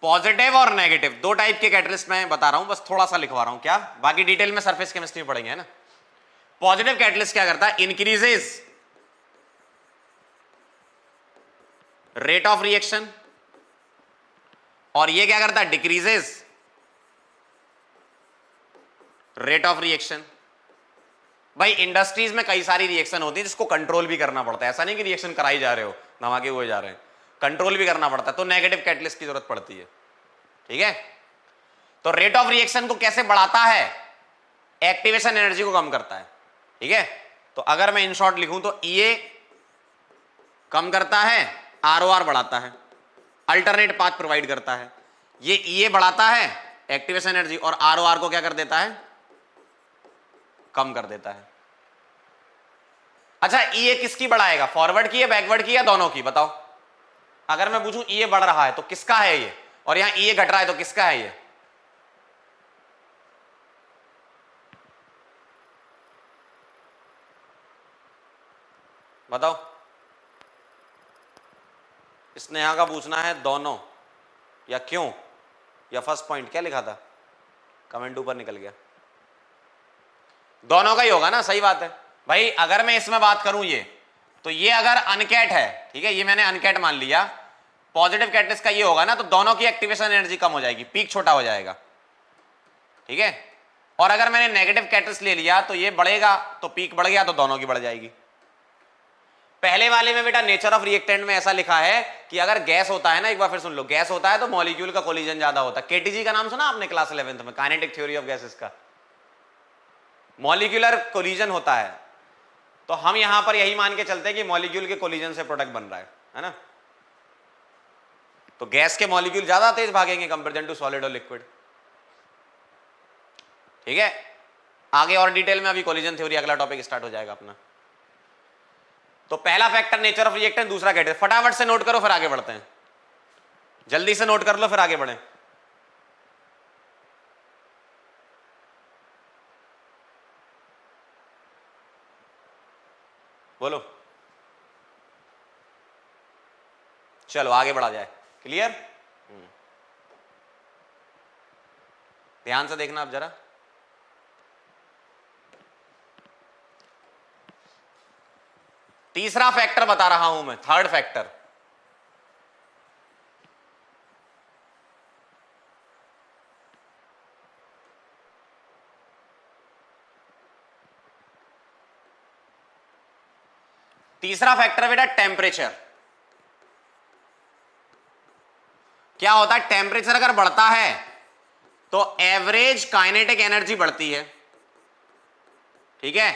पॉजिटिव और नेगेटिव दो टाइप के कैटलिस्ट मैं बता रहा हूं, बस थोड़ा सा लिखवा रहा हूं, क्या बाकी डिटेल में सरफेस केमिस्ट्री में पढ़ेंगे, है ना। पॉजिटिव कैटलिस्ट क्या करता है, इंक्रीजेस रेट ऑफ रिएक्शन, और ये क्या करता है, डिक्रीजेस रेट ऑफ रिएक्शन। भाई इंडस्ट्रीज में कई सारी रिएक्शन होती है जिसको कंट्रोल भी करना पड़ता है, ऐसा नहीं कि रिएक्शन कराई जा रहे हो, धमाके हुए जा रहे हैं, कंट्रोल भी करना पड़ता है, तो नेगेटिव कैटलिस्ट की जरूरत पड़ती है, ठीक है। तो रेट ऑफ रिएक्शन को कैसे बढ़ाता है, एक्टिवेशन एनर्जी को कम करता है, ठीक है। तो अगर मैं इन शॉर्ट लिखूं तो EA कम करता है, ROR बढ़ाता है, अल्टरनेट पाथ प्रोवाइड करता है। ये EA बढ़ाता है एक्टिवेशन एनर्जी, और ROR को क्या कर देता है, कम कर देता है। अच्छा EA किसकी बढ़ाएगा, फॉरवर्ड की या बैकवर्ड की या दोनों की, बताओ। अगर मैं पूछूं EA बढ़ रहा है तो किसका है ये, और यहां EA घट रहा है तो किसका है ये, बताओ। स्नेहा का पूछना है दोनों या क्यों, या फर्स्ट पॉइंट क्या लिखा था, कमेंट ऊपर निकल गया। दोनों का ही होगा ना, सही बात है भाई। अगर मैं इसमें बात करूं ये, तो ये अगर अनकैट है, ठीक है, ये मैंने अनकैट मान लिया, पॉजिटिव कैटलिस्ट का ये होगा ना, तो दोनों की एक्टिवेशन एनर्जी कम हो जाएगी, पीक छोटा हो जाएगा, ठीक है। और अगर मैंने नेगेटिव कैटलिस्ट ले लिया तो ये बढ़ेगा, तो पीक बढ़ गया तो दोनों की बढ़ जाएगी। पहले वाले में बेटा नेचर ऑफ रिएक्टेंट में ऐसा लिखा है कि अगर गैस होता है ना, एक बार फिर सुन लो, गैस होता है तो मॉलिक्यूल का कोलिजन ज्यादा होता है। केटीजी का नाम सुना आपने क्लास 11th में, काइनेटिक थ्योरी ऑफ गैसेस का, मॉलिक्यूलर कोलिजन होता है। तो हम यहां पर यही मान के चलते हैं कि मॉलिक्यूल के कोलिजन से प्रोडक्ट बन रहा है ना। तो गैस के मॉलिक्यूल ज्यादा तेज भागेंगे कंपेरिजन टू सॉलिड और लिक्विड। ठीक है, आगे और डिटेल में अभी कोलिजन थ्योरी अगला टॉपिक स्टार्ट हो जाएगा अपना। तो पहला फैक्टर नेचर ऑफ रिएक्टेंट, दूसरा कैटेलिस्ट। फटाफट से नोट करो फिर आगे बढ़ते हैं, जल्दी से नोट कर लो फिर आगे बढ़े। बोलो, चलो आगे बढ़ा जाए। क्लियर? ध्यान से देखना आप जरा। तीसरा फैक्टर बता रहा हूं मैं, थर्ड फैक्टर। तीसरा फैक्टर बेटा टेम्परेचर। क्या होता है, टेम्परेचर अगर बढ़ता है तो एवरेज काइनेटिक एनर्जी बढ़ती है। ठीक है,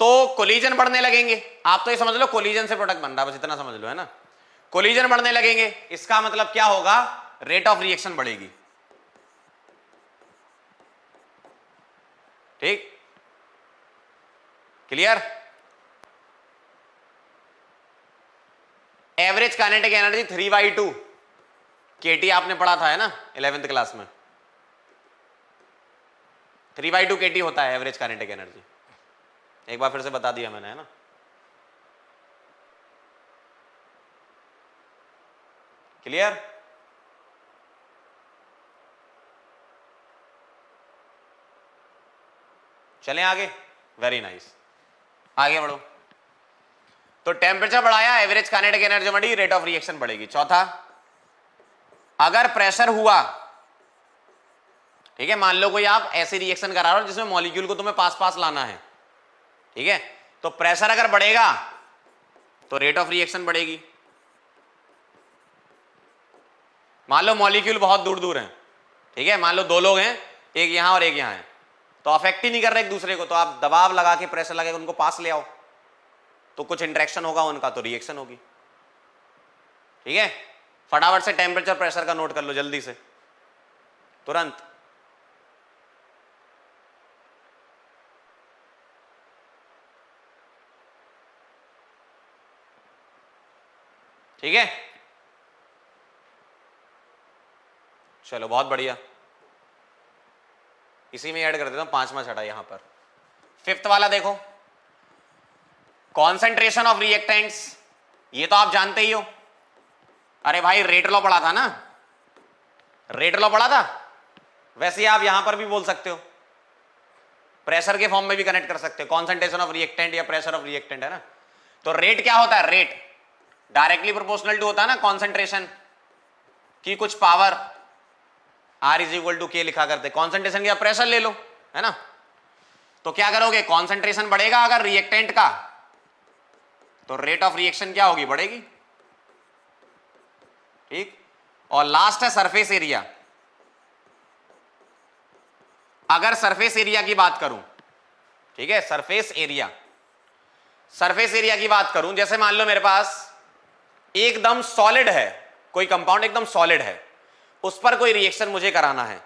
तो कोलिजन बढ़ने लगेंगे। आप तो ये समझ लो कोलिजन से प्रोडक्ट बन रहा है, बस इतना समझ लो, है ना। कोलिजन बढ़ने लगेंगे, इसका मतलब क्या होगा, रेट ऑफ रिएक्शन बढ़ेगी। ठीक, क्लियर? एवरेज काइनेटिक एनर्जी 3/2 केटी आपने पढ़ा था, है ना 11th क्लास में। 3/2 केटी होता है एवरेज काइनेटिक एनर्जी। एक बार फिर से बता दिया मैंने, है ना। क्लियर? चलें आगे, वेरी नाइस, आगे बढ़ो। तो टेम्परेचर बढ़ाया, एवरेज काइनेटिक एनर्जी बढ़ी, रेट ऑफ रिएक्शन बढ़ेगी। चौथा, अगर प्रेशर हुआ, ठीक है, मान लो कोई आप ऐसी रिएक्शन करा रहे हो जिसमें मॉलिक्यूल को तुम्हें पास पास लाना है, ठीक है, तो प्रेशर अगर बढ़ेगा तो रेट ऑफ रिएक्शन बढ़ेगी। मान लो मॉलिक्यूल बहुत दूर दूर हैं, ठीक है, मान लो दो लोग हैं, एक यहां और एक यहां है, तो अफेक्ट ही नहीं कर रहे एक दूसरे को, तो आप दबाव लगा के प्रेशर लगा के उनको पास ले आओ, तो कुछ इंटरेक्शन होगा उनका, तो रिएक्शन होगी। ठीक है, फटाफट से टेम्परेचर प्रेशर का नोट कर लो जल्दी से, तुरंत। ठीक है, चलो बहुत बढ़िया, इसी में ऐड कर देता हूं, 5वां छठा यहां पर। 5th वाला देखो, कॉन्सेंट्रेशन ऑफ रिएक्टेंट्स, ये तो आप जानते ही हो। अरे भाई रेट लॉ पढ़ा था ना, रेट लॉ पढ़ा था, वैसे आप यहां पर भी बोल सकते हो, प्रेशर के फॉर्म में भी कनेक्ट कर सकते हो, कॉन्सेंट्रेशन ऑफ रिएक्टेंट या प्रेशर ऑफ रिएक्टेंट, है ना। तो रेट क्या होता है, रेट डायरेक्टली प्रोपोर्शनल टू होता है ना कॉन्सेंट्रेशन की कुछ पावर, R = K लिखा करते, कॉन्सेंट्रेशन या प्रेशर ले लो, है ना। तो क्या करोगे, कॉन्सेंट्रेशन बढ़ेगा अगर रिएक्टेंट का, तो रेट ऑफ रिएक्शन क्या होगी, बढ़ेगी। ठीक, और लास्ट है सरफेस एरिया। अगर सरफेस एरिया की बात करूं, ठीक है, सरफेस एरिया, सरफेस एरिया की बात करूं, जैसे मान लो मेरे पास एकदम सॉलिड है, कोई कंपाउंड एकदम सॉलिड है, उस पर कोई रिएक्शन मुझे कराना है,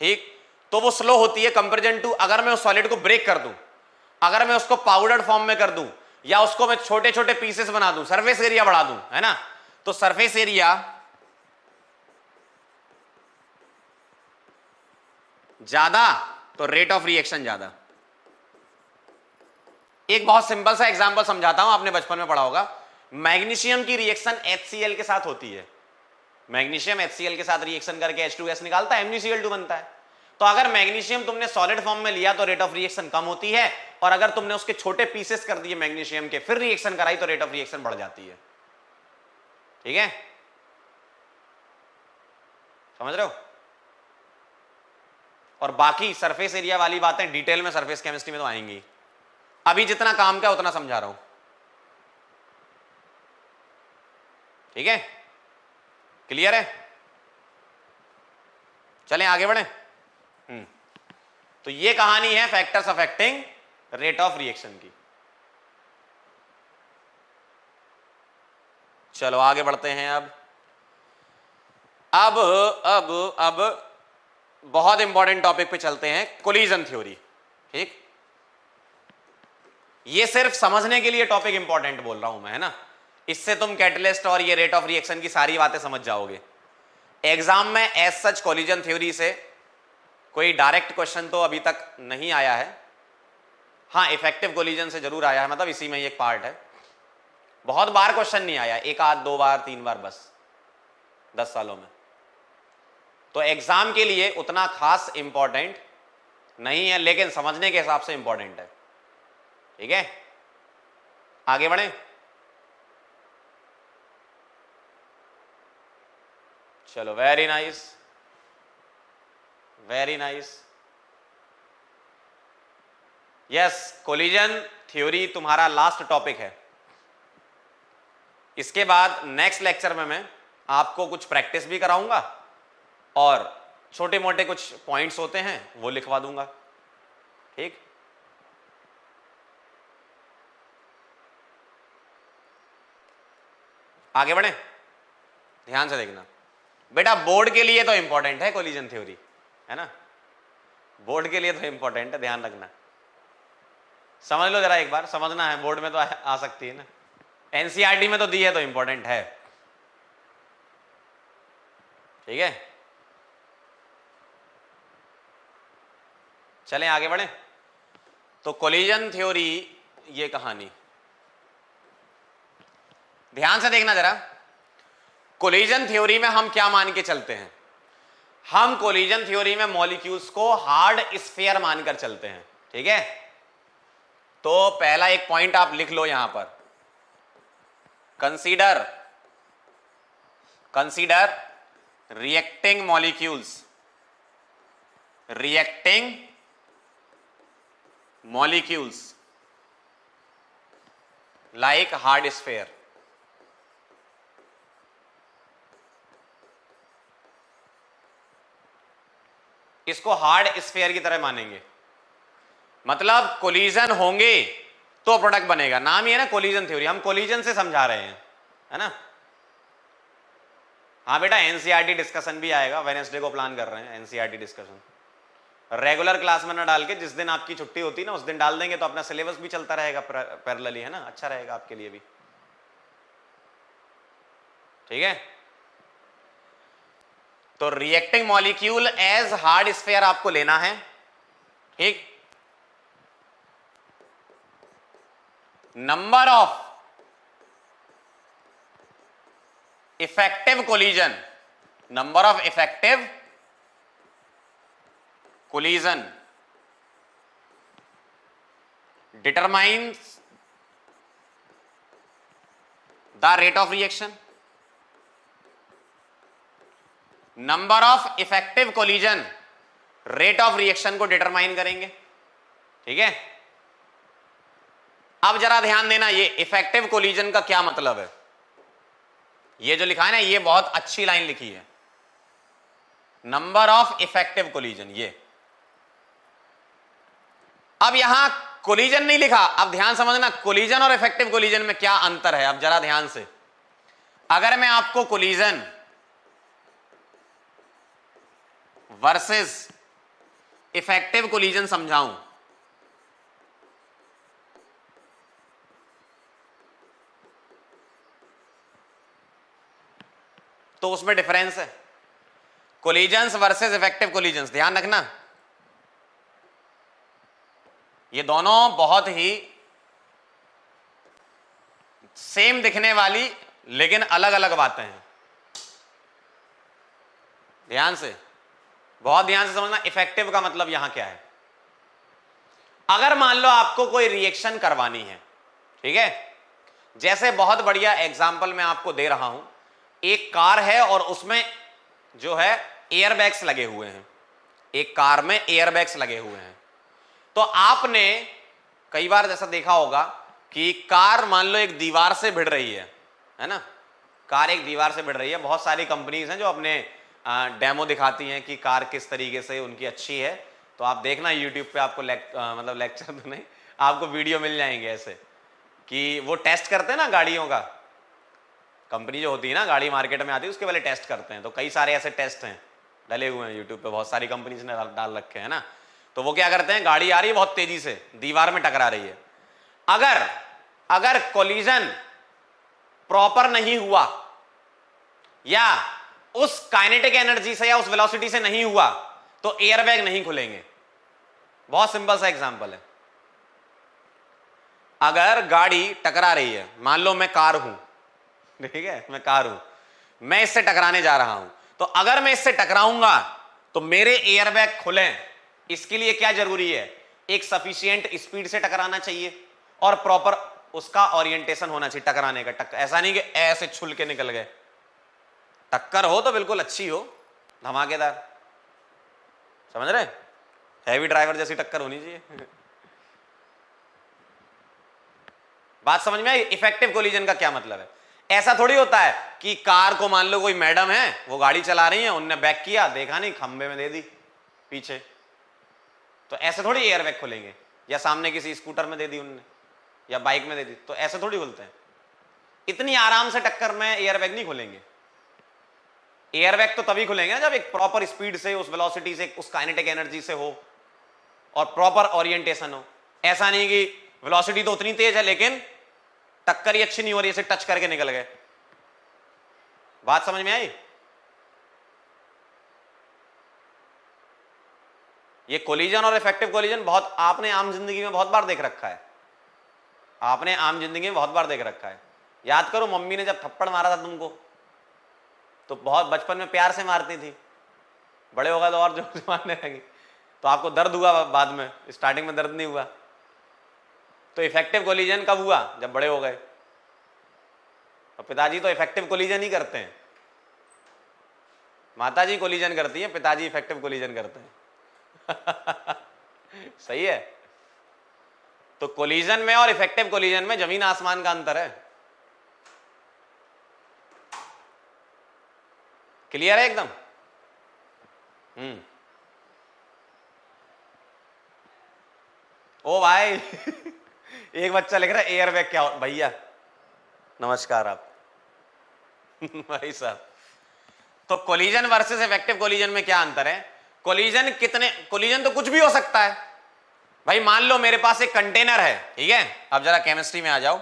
ठीक, तो वो स्लो होती है कंपेरिजन टू अगर मैं उस सॉलिड को ब्रेक कर दूं, अगर मैं उसको पाउडर्ड फॉर्म में कर दूं, या उसको मैं छोटे छोटे पीसेस बना दूं, सरफेस एरिया बढ़ा दूं, है ना। तो सरफेस एरिया ज्यादा तो रेट ऑफ रिएक्शन ज्यादा। एक बहुत सिंपल सा एग्जांपल समझाता हूं, आपने बचपन में पढ़ा होगा, मैग्नीशियम की रिएक्शन HCl के साथ होती है, मैग्नीशियम HCl के साथ रिएक्शन करके H2S निकालता है, MnCl2 बनता है। तो अगर मैग्नीशियम तुमने सॉलिड फॉर्म में लिया तो रेट ऑफ रिएक्शन कम होती है, और अगर तुमने उसके छोटे पीसेस कर दिए मैग्नीशियम के, फिर रिएक्शन कराई, तो रेट ऑफ रिएक्शन बढ़ जाती है। ठीक है, समझ रहे हो? और बाकी सरफेस एरिया वाली बातें डिटेल में सरफेस केमिस्ट्री में तो आएंगी। अभी जितना काम का उतना समझा रहा हूं, ठीक है? क्लियर है? चलें आगे बढ़े। तो ये कहानी है factors affecting rate of reaction की। चलो आगे बढ़ते हैं। अब बहुत इंपॉर्टेंट टॉपिक पे चलते हैं, कोलिजन थ्योरी। ठीक, ये सिर्फ समझने के लिए टॉपिक इंपॉर्टेंट बोल रहा हूं मैं, है ना? इससे तुम कैटलिस्ट और ये रेट ऑफ रिएक्शन की सारी बातें समझ जाओगे। एग्जाम में एज सच कोलिजन थ्योरी से कोई डायरेक्ट क्वेश्चन तो अभी तक नहीं आया है। हाँ, इफेक्टिव कोलिजन से जरूर आया है, मतलब इसी में एक पार्ट है। बहुत बार क्वेश्चन नहीं आया, एक आध 2 बार 3 बार बस 10 सालों में। तो एग्जाम के लिए उतना खास इंपॉर्टेंट नहीं है, लेकिन समझने के हिसाब से इंपॉर्टेंट है। ठीक है, आगे बढ़े। चलो, very nice, very nice. Yes, collision theory तुम्हारा लास्ट टॉपिक है। इसके बाद नेक्स्ट लेक्चर में मैं आपको कुछ प्रैक्टिस भी कराऊंगा और छोटे मोटे कुछ पॉइंट्स होते हैं वो लिखवा दूंगा। ठीक, आगे बढ़े, ध्यान से देखना बेटा। बोर्ड के लिए तो इंपॉर्टेंट है कोलिजन थ्योरी, है ना? बोर्ड के लिए तो इंपॉर्टेंट है, ध्यान रखना। समझ लो जरा, एक बार समझना है, बोर्ड में तो आ सकती है ना। एनसीईआरटी में तो दी है तो इंपॉर्टेंट है। ठीक है, चलें आगे बढ़े। तो कोलिजन थ्योरी, ये कहानी ध्यान से देखना जरा। कोलिजन थ्योरी में हम क्या मान के चलते हैं? हम कोलिजन थ्योरी में मॉलिक्यूल्स को हार्ड स्फीयर मानकर चलते हैं। ठीक है, तो पहला एक पॉइंट आप लिख लो यहां पर, consider reacting molecules like hard sphere. इसको हार्ड स्फीयर की तरह मानेंगे, मतलब कोलिजन होंगे तो प्रोडक्ट बनेगा। नाम ही है ना कोलिजन थ्योरी, हम कोलिजन से समझा रहे हैं, है ना? हाँ बेटा, एनसीईआरटी डिस्कशन भी आएगा, वेडनेसडे को प्लान कर रहे हैं एनसीईआरटी डिस्कशन। रेगुलर क्लास में ना डाल के जिस दिन आपकी छुट्टी होती है ना उस दिन डाल देंगे, तो अपना सिलेबस भी चलता रहेगा पैरेलली, है ना? अच्छा रहेगा आपके लिए भी। ठीक है, तो reacting molecule as hard sphere आपको लेना है। ठीक, number of effective collision, determines the rate of reaction. Number of effective collision rate of reaction को डिटरमाइन करेंगे। ठीक है, अब जरा ध्यान देना, ये इफेक्टिव कोलिजन का क्या मतलब है? ये जो लिखा है ना, ये बहुत अच्छी लाइन लिखी है, नंबर ऑफ इफेक्टिव कोलिजन। ये अब यहां कोलिजन नहीं लिखा, अब ध्यान समझना, कोलिजन और इफेक्टिव कोलिजन में क्या अंतर है। अब जरा ध्यान से, अगर मैं आपको कोलिजन वर्सेस इफेक्टिव कोलिजन समझाऊं, तो उसमें डिफरेंस है। कोलिजन्स वर्सेस इफेक्टिव कोलिजन्स, ध्यान रखना, ये दोनों बहुत ही सेम दिखने वाली लेकिन अलग अलग बातें हैं। ध्यान से, बहुत ध्यान से समझना। इफेक्टिव का मतलब यहां क्या है? अगर मान लो आपको कोई रिएक्शन करवानी है, ठीक है, जैसे बहुत बढ़िया एग्जांपल मैं आपको दे रहा हूं, एक कार है और उसमें जो है एयर बैग्स लगे हुए हैं, एक कार में एयरबैग्स लगे हुए हैं। तो आपने कई बार जैसा देखा होगा कि कार मान लो एक दीवार से भिड़ रही है ना, कार एक दीवार से भिड़ रही है। बहुत सारी कंपनीज हैं जो अपने डेमो दिखाती हैं कि कार किस तरीके से उनकी अच्छी है। तो आप देखना यूट्यूब पे, आपको मतलब लेक्चर तो नहीं, आपको वीडियो मिल जाएंगे ऐसे कि वो टेस्ट करते हैं ना गाड़ियों का। कंपनी जो होती है ना, गाड़ी मार्केट में आती है उसके पहले टेस्ट करते हैं। तो कई सारे ऐसे टेस्ट हैं डले हुए हैं यूट्यूब पे, बहुत सारी कंपनीज ने डाल रखे हैं ना। तो वो क्या करते हैं, गाड़ी आ रही है बहुत तेजी से, दीवार में टकरा रही है, अगर कोलिजन प्रॉपर नहीं हुआ या उस काइनेटिक एनर्जी से या उस वेलोसिटी से नहीं हुआ तो एयरबैग नहीं खुलेंगे। बहुत सिंपल सा एग्जांपल है। अगर गाड़ी टकरा रही है, मान लो मैं कार हूं, ठीक है, मैं कार हूं, मैं इससे टकराने जा रहा हूं, तो अगर मैं इससे टकराऊंगा तो मेरे एयरबैग खुलें, इसके लिए क्या जरूरी है, एक सफिशिएंट स्पीड से टकराना चाहिए और प्रॉपर उसका ओरिएंटेशन होना चाहिए टकराने का। ऐसा नहीं कि ऐसे छुल के निकल गए। टक्कर हो तो बिल्कुल अच्छी हो, धमाकेदार, समझ रहे, हैवी ड्राइवर जैसी टक्कर होनी चाहिए। बात समझ में आई? इफेक्टिव कोलिजन का क्या मतलब है? ऐसा थोड़ी होता है कि कार को मान लो कोई मैडम है, वो गाड़ी चला रही है, उनने बैक किया, देखा नहीं, खंबे में दे दी पीछे, तो ऐसे थोड़ी एयरबैग खुलेंगे। या सामने किसी स्कूटर में दे दी उनने या बाइक में दे दी, तो ऐसे थोड़ी खुलते हैं। इतनी आराम से टक्कर में एयरबैग नहीं खुलेंगे। एयरबैग तो तभी खुलेंगे ना जब एक प्रॉपर स्पीड से, उस वेलोसिटी से, उस काइनेटिक एनर्जी से हो और प्रॉपर ओरिएंटेशन हो। ऐसा नहीं कि वेलोसिटी तो उतनी तेज है लेकिन टक्कर ही अच्छी नहीं हो रही, इसे टच करके निकल गए। बात समझ में आई? ये कोलिजन और इफेक्टिव कोलिजन बहुत आपने आम जिंदगी में बहुत बार देख रखा है। आपने आम जिंदगी में बहुत बार देख रखा है। याद करो, मम्मी ने जब थप्पड़ मारा था तुमको तो बहुत बचपन में प्यार से मारती थी, बड़े हो गए तो और जोर से मारने लगी, तो आपको दर्द हुआ बाद में, स्टार्टिंग में दर्द नहीं हुआ। तो इफेक्टिव कोलिजन कब हुआ? जब बड़े हो गए। और पिताजी तो इफेक्टिव कोलिजन ही करते हैं, माताजी कोलिजन करती है, पिताजी इफेक्टिव कोलिजन करते हैं। सही है। तो कोलिजन में और इफेक्टिव कोलिजन में जमीन आसमान का अंतर है। क्लियर है एकदम? ओ भाई एक बच्चा लिख रहा है एयरबैग क्या हो? भैया नमस्कार आप भाई साहब। तो कोलिजन वर्सेस इफेक्टिव कोलिजन में क्या अंतर है? कोलिजन तो कुछ भी हो सकता है भाई। मान लो मेरे पास एक कंटेनर है, ठीक है, अब जरा केमिस्ट्री में आ जाओ,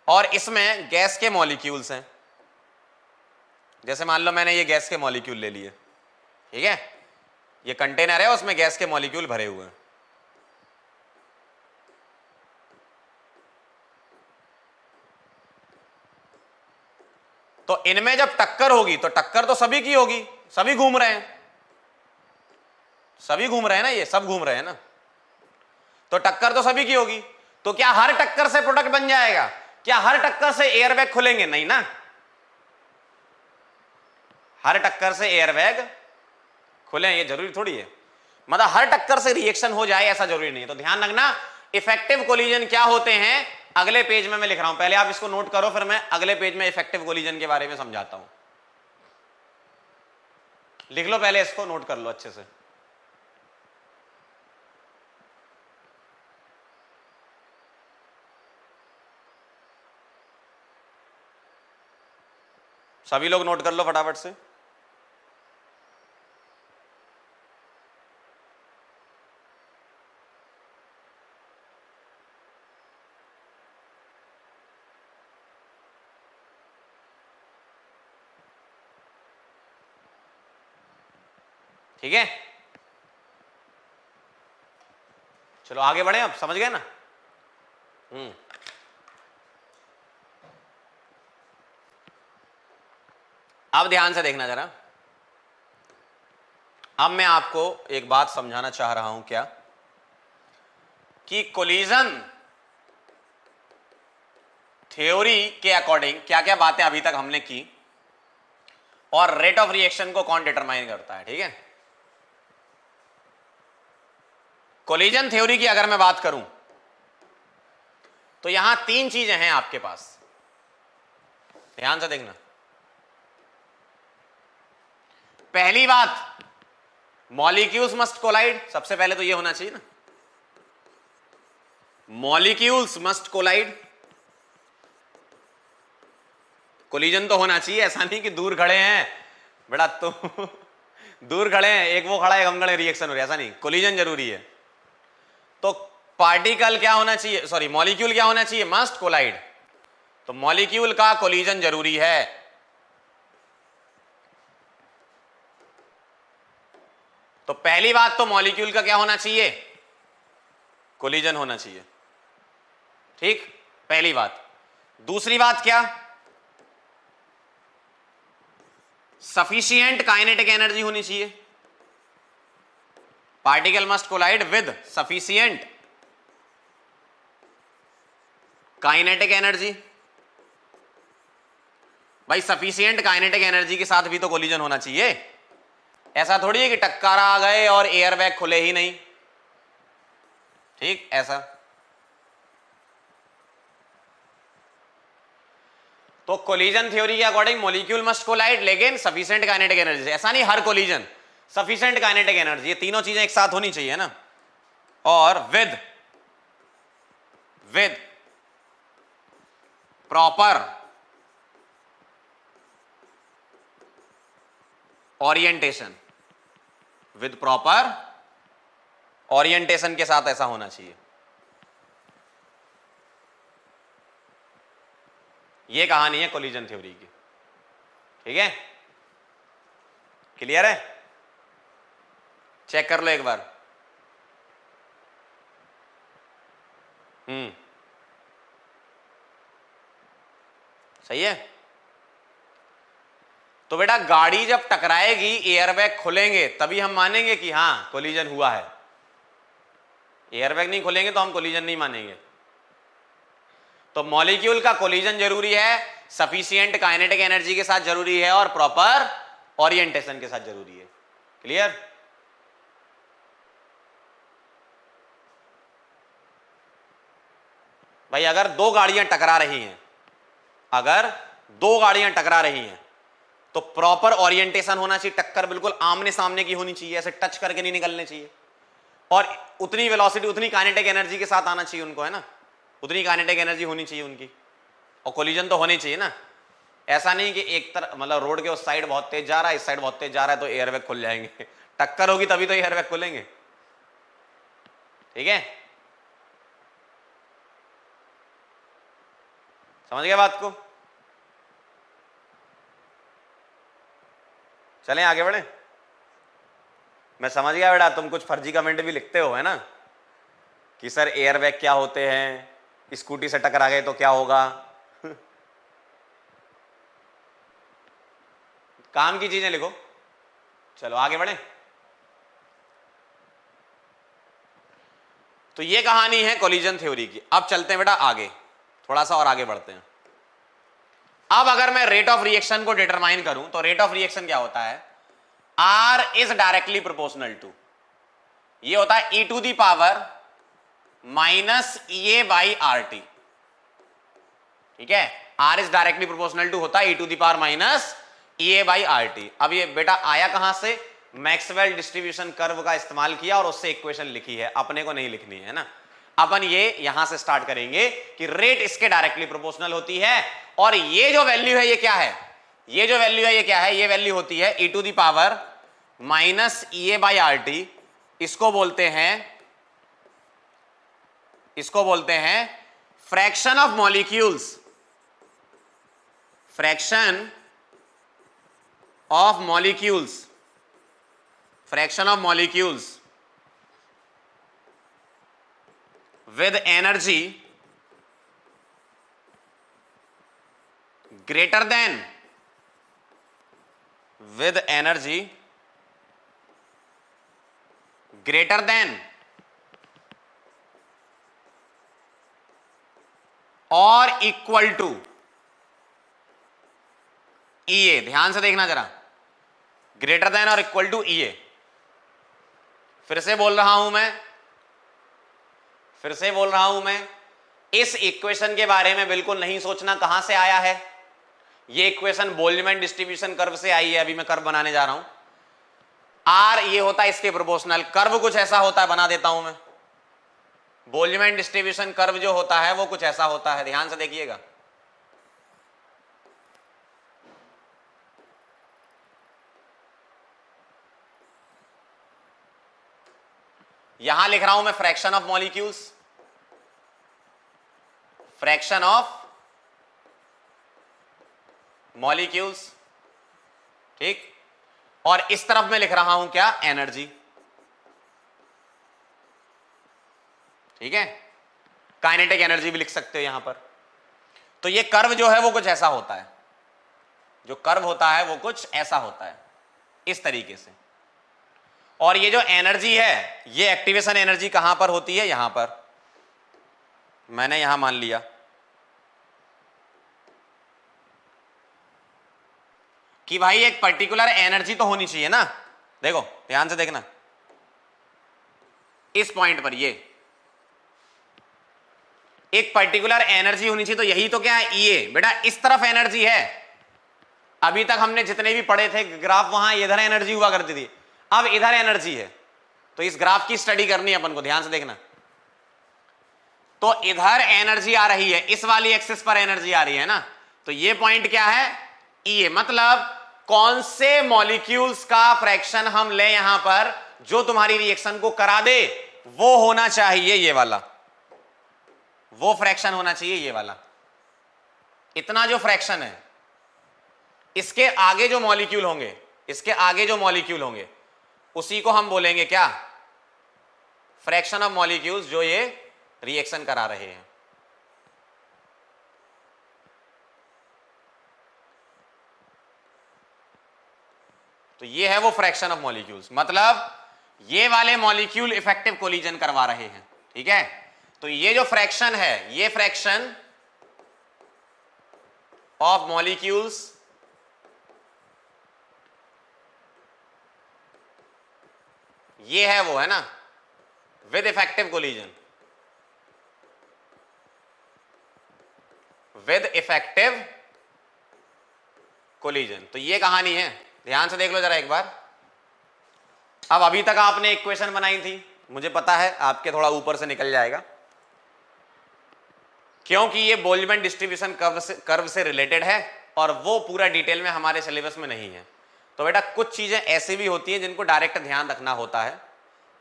और इसमें गैस के मॉलिक्यूल्स हैं। जैसे मान लो मैंने ये गैस के मॉलिक्यूल ले लिए, ठीक है, ये कंटेनर है, उसमें गैस के मॉलिक्यूल भरे हुए हैं। तो इनमें जब टक्कर होगी तो टक्कर तो सभी की होगी, सभी घूम रहे हैं, सभी घूम रहे हैं ना, ये सब घूम रहे हैं ना, तो टक्कर तो सभी की होगी। तो क्या हर टक्कर से प्रोडक्ट बन जाएगा? क्या हर टक्कर से एयरबैग खुलेंगे? नहीं ना, हर टक्कर से एयरबैग खुले ये जरूरी थोड़ी है। मतलब हर टक्कर से रिएक्शन हो जाए ऐसा जरूरी नहीं है। तो ध्यान रखना, इफेक्टिव कोलिजन क्या होते हैं अगले पेज में मैं लिख रहा हूं, पहले आप इसको नोट करो, फिर मैं अगले पेज में इफेक्टिव कोलिजन के बारे में समझाता हूं। लिख लो पहले, इसको नोट कर लो अच्छे से। सभी लोग नोट कर लो फटाफट से। ठीक है, चलो आगे बढ़े, अब समझ गए ना? अब ध्यान से देखना जरा। अब मैं आपको एक बात समझाना चाह रहा हूं, क्या कि कोलिजन थ्योरी के अकॉर्डिंग क्या क्या बातें अभी तक हमने की और रेट ऑफ रिएक्शन को कौन डिटरमाइन करता है, ठीक है। कोलिजन थ्योरी की अगर मैं बात करूं तो यहां तीन चीजें हैं आपके पास, ध्यान से देखना। पहली बात, मॉलिक्यूल्स मस्ट कोलाइड, सबसे पहले तो ये होना चाहिए ना, मॉलिक्यूल्स मस्ट कोलाइड, कोलिजन तो होना चाहिए। ऐसा नहीं कि दूर खड़े हैं बेटा तो दूर खड़े हैं, एक वो खड़ा है, हम खड़े, रिएक्शन हो रही है, ऐसा नहीं, कोलिजन जरूरी है। तो पार्टिकल क्या होना चाहिए, सॉरी मॉलिक्यूल क्या होना चाहिए, मस्ट कोलाइड। तो मॉलिक्यूल का कोलिजन जरूरी है। तो पहली बात तो मॉलिक्यूल का क्या होना चाहिए, कोलिजन होना चाहिए, ठीक, पहली बात। दूसरी बात क्या, सफिशिएंट काइनेटिक एनर्जी होनी चाहिए। Particle must collide with sufficient kinetic energy. भाई सफिशिएंट काइनेटिक एनर्जी के साथ भी तो कोलिजन होना चाहिए। ऐसा थोड़ी है कि टक्कर आ गए और एयर बैग खुले ही नहीं, ठीक, ऐसा। तो कोलिजन थ्योरी के अकॉर्डिंग मॉलिक्यूल मस्ट कोलाइड लेकिन सफिशिएंट काइनेटिक एनर्जी से। ऐसा नहीं हर कोलिजन, सफिशिएंट काइनेटिक एनर्जी, ये तीनों चीजें एक साथ होनी चाहिए ना। और with proper orientation, with proper orientation के साथ ऐसा होना चाहिए। ये कहानी है कोलिजन थ्योरी की, ठीक है, क्लियर है? चेक कर लो एक बार। सही है। तो बेटा गाड़ी जब टकराएगी, एयरबैग खुलेंगे, तभी हम मानेंगे कि हां कोलिजन हुआ है। एयरबैग नहीं खुलेंगे तो हम कोलिजन नहीं मानेंगे। तो मॉलिक्यूल का कोलिजन जरूरी है, सफिशिएंट काइनेटिक एनर्जी के साथ जरूरी है, और प्रॉपर ओरिएंटेशन के साथ जरूरी है। क्लियर? भाई अगर दो गाड़ियां टकरा रही हैं, अगर दो गाड़ियां टकरा रही हैं तो प्रॉपर ओरिएंटेशन होना चाहिए, टक्कर बिल्कुल आमने सामने की होनी चाहिए, ऐसे टच करके नहीं निकलने चाहिए, और उतनी वेलोसिटी उतनी काइनेटिक एनर्जी के साथ आना चाहिए उनको, है ना, उतनी काइनेटिक एनर्जी होनी चाहिए उनकी, और कोलिजन तो होनी चाहिए ना। ऐसा नहीं कि एक तरफ मतलब रोड के उस साइड बहुत तेज जा रहा है, इस साइड बहुत तेज जा रहा है, तो एयरबैग खुल जाएंगे। टक्कर होगी तभी तो एयरबैग खुलेंगे, ठीक है? समझ गए बात को? चलें आगे बढ़े। मैं समझ गया बेटा, तुम कुछ फर्जी कमेंट भी लिखते हो, है ना, कि सर एयरबैग क्या होते हैं, स्कूटी से टकरा गए तो क्या होगा। काम की चीजें लिखो। चलो आगे बढ़े। तो ये कहानी है कोलिजन थ्योरी की। अब चलते हैं बेटा आगे, थोड़ा सा और आगे बढ़ते हैं। अब अगर मैं रेट ऑफ रिएक्शन को डिटरमाइन करूं तो रेट ऑफ रिएक्शन क्या होता है, R is directly proportional to, ये होता है e to the power minus EA by RT, ठीक है। R is directly proportional to होता है e to the power minus EA by RT। अब ये बेटा आया कहां से, मैक्सवेल डिस्ट्रीब्यूशन कर्व का इस्तेमाल किया और उससे इक्वेशन लिखी है, अपने को नहीं लिखनी है ना। अपन ये यहां से स्टार्ट करेंगे कि रेट इसके डायरेक्टली प्रोपोर्शनल होती है, और ये जो वैल्यू है ये क्या है, ये जो वैल्यू है ये क्या है, ये वैल्यू होती है e to the power minus EA by RT। इसको बोलते हैं fraction of molecules, fraction of molecules, fraction of molecules with energy greater than, with energy greater than or equal to EA। ध्यान से देखना जरा, ग्रेटर देन और इक्वल टू EA। फिर से बोल रहा हूं मैं, फिर से बोल रहा हूं मैं, इस इक्वेशन के बारे में बिल्कुल नहीं सोचना कहां से आया है। ये इक्वेशन बोल्ट्जमैन डिस्ट्रीब्यूशन कर्व से आई है। अभी मैं कर्व बनाने जा रहा हूं। आर ये होता है इसके प्रोपोर्शनल, कर्व कुछ ऐसा होता है, बना देता हूं मैं। बोल्ट्जमैन डिस्ट्रीब्यूशन कर्व जो होता है वो कुछ ऐसा होता है, ध्यान से देखिएगा। यहां लिख रहा हूं मैं fraction of molecules, fraction of molecules, ठीक। और इस तरफ मैं लिख रहा हूं क्या, एनर्जी, ठीक है। काइनेटिक एनर्जी भी लिख सकते हो यहां पर। तो ये कर्व जो है वो कुछ ऐसा होता है, जो कर्व होता है वो कुछ ऐसा होता है, इस तरीके से। और ये जो एनर्जी है, ये एक्टिवेशन एनर्जी कहां पर होती है, यहां पर। मैंने यहां मान लिया कि भाई एक पर्टिकुलर एनर्जी तो होनी चाहिए ना। देखो ध्यान से देखना, इस पॉइंट पर ये एक पर्टिकुलर एनर्जी होनी चाहिए। तो यही तो क्या है, ये बेटा इस तरफ एनर्जी है। अभी तक हमने जितने भी पढ़े थे ग्राफ, वहां इधर एनर्जी हुआ करती थी, अब इधर एनर्जी है। तो इस ग्राफ की स्टडी करनी है अपन को, ध्यान से देखना। तो इधर एनर्जी आ रही है, इस वाली एक्सिस पर एनर्जी आ रही है ना। तो ये पॉइंट क्या है, ये मतलब कौन से मॉलिक्यूल्स का फ्रैक्शन हम ले यहां पर जो तुम्हारी रिएक्शन को करा दे, वो होना चाहिए ये वाला, वो फ्रैक्शन होना चाहिए ये वाला। इतना जो फ्रैक्शन है, इसके आगे जो मॉलिक्यूल होंगे, इसके आगे जो मॉलिक्यूल होंगे उसी को हम बोलेंगे क्या, फ्रैक्शन ऑफ मॉलिक्यूल्स जो ये रिएक्शन करा रहे हैं। तो ये है वो फ्रैक्शन ऑफ मॉलिक्यूल्स, मतलब ये वाले मॉलिक्यूल इफेक्टिव कोलिजन करवा रहे हैं, ठीक है। तो ये जो फ्रैक्शन है, ये फ्रैक्शन ऑफ मॉलिक्यूल्स ये है वो, है ना, with effective collision, with effective collision. तो ये कहानी है, ध्यान से देख लो जरा एक बार। अब अभी तक आपने इक्वेशन बनाई थी, मुझे पता है आपके थोड़ा ऊपर से निकल जाएगा, क्योंकि ये बोल्ट्जमैन डिस्ट्रीब्यूशन कर्व से रिलेटेड है और वो पूरा डिटेल में हमारे सिलेबस में नहीं है। तो बेटा कुछ चीजें ऐसी भी होती हैं जिनको डायरेक्ट ध्यान रखना होता है।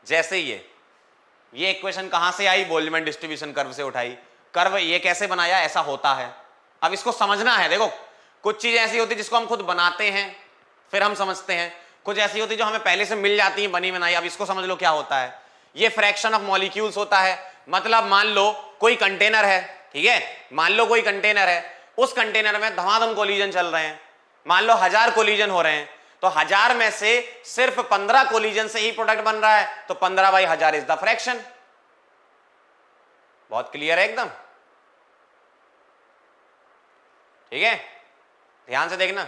जैसे ये इक्वेशन कहां से आई, बोल्ट्जमैन डिस्ट्रीब्यूशन कर्व से उठाई। कर्व ये कैसे बनाया, ऐसा होता है। अब इसको समझना है। देखो कुछ चीजें ऐसी होती है जिसको हम खुद बनाते हैं फिर हम समझते हैं, कुछ ऐसी होती है जो हमें पहले से मिल जाती है बनी बनाई। अब इसको समझ लो क्या होता है। ये फ्रैक्शन ऑफ मॉलिक्यूल्स होता है। मतलब मान लो कोई कंटेनर है, ठीक है, मान लो कोई कंटेनर है, उस कंटेनर में धमाधम कोलिजन चल रहे हैं। मान लो 1000 कोलिजन हो रहे हैं, तो 1000 में से सिर्फ 15 कोलिजन से ही प्रोडक्ट बन रहा है, तो 15/1000 इज द फ्रैक्शन। बहुत क्लियर है एकदम, ठीक है। ध्यान से देखना,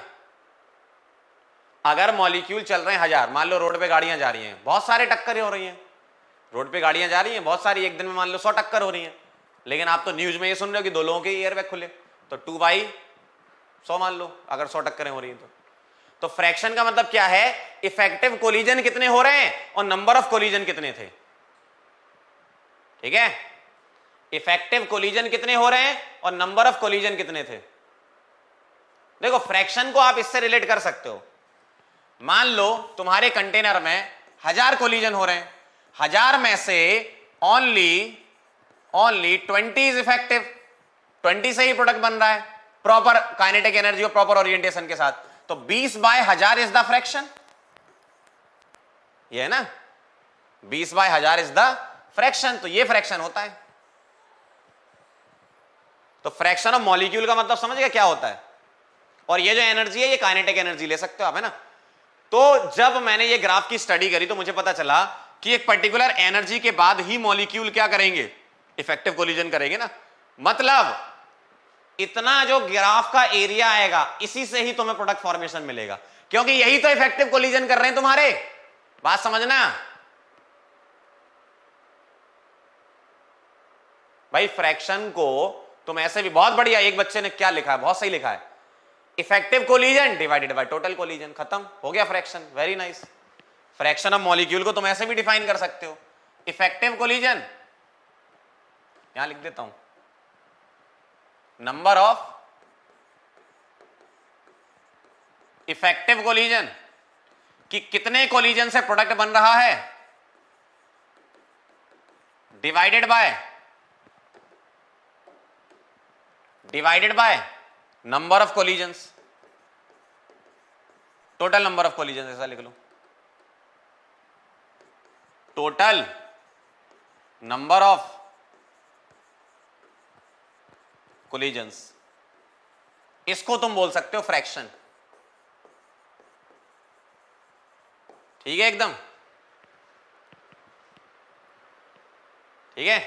अगर मॉलिक्यूल चल रहे हैं 1000, मान लो रोड पे गाड़ियां जा रही हैं, बहुत सारे टक्करें हो रही हैं, रोड पे गाड़ियां जा रही हैं बहुत सारी, एक दिन में मान लो 100 टक्कर हो रही हैं। लेकिन आप तो न्यूज में ये सुन रहे हो कि 2 लोगों के एयरबैग खुले, तो 2/100 मान लो अगर 100 टक्करें हो रही हैं तो फ्रैक्शन का मतलब क्या है, इफेक्टिव कोलिजन कितने हो रहे हैं और नंबर ऑफ कोलिजन कितने थे, ठीक है। इफेक्टिव कोलिजन कितने हो रहे हैं और नंबर ऑफ कोलिजन कितने थे। देखो फ्रैक्शन को आप इससे रिलेट कर सकते हो। मान लो तुम्हारे कंटेनर में 1000 कोलिजन हो रहे हैं, 1000 में से ओनली 20 इज इफेक्टिव, 20 से ही प्रोडक्ट बन रहा है प्रॉपर काइनेटिक एनर्जी और प्रॉपर ओरिएंटेशन के साथ। तो 20/1000 इज द फ्रैक्शन, ये है ना, 20/1000 इज द फ्रैक्शन। तो ये फ्रैक्शन होता है। तो फ्रैक्शन ऑफ मॉलिक्यूल का मतलब समझ गया क्या होता है। और ये जो एनर्जी है ये काइनेटिक एनर्जी ले सकते हो आप, है ना। तो जब मैंने ये ग्राफ की स्टडी करी तो मुझे पता चला कि एक पर्टिकुलर एनर्जी के बाद ही मॉलिक्यूल क्या करेंगे, इफेक्टिव कोलिजन करेंगे ना। मतलब इतना जो ग्राफ का एरिया आएगा इसी से ही तुम्हें प्रोडक्ट फॉर्मेशन मिलेगा, क्योंकि यही तो इफेक्टिव कोलिजन कर रहे हैं तुम्हारे। बात समझना, भाई फ्रैक्शन को तुम ऐसे भी बहुत बढ़िया, एक बच्चे ने क्या लिखा है, बहुत सही लिखा है, effective collision divided by total collision, खत्म हो गया fraction. Very nice. Fraction of molecule को तुम ऐसे भी डिफाइन कर सकते हो, इफेक्टिव कोलिजन, यहां लिख देता हूं, नंबर ऑफ इफेक्टिव कोलिजन, कि कितने कोलिजन से प्रोडक्ट बन रहा है, divided by number of collisions, total number of collisions, ऐसा लिख लो, टोटल नंबर ऑफ कोलिजन्स, इसको तुम बोल सकते हो फ्रैक्शन। ठीक है, एकदम ठीक है।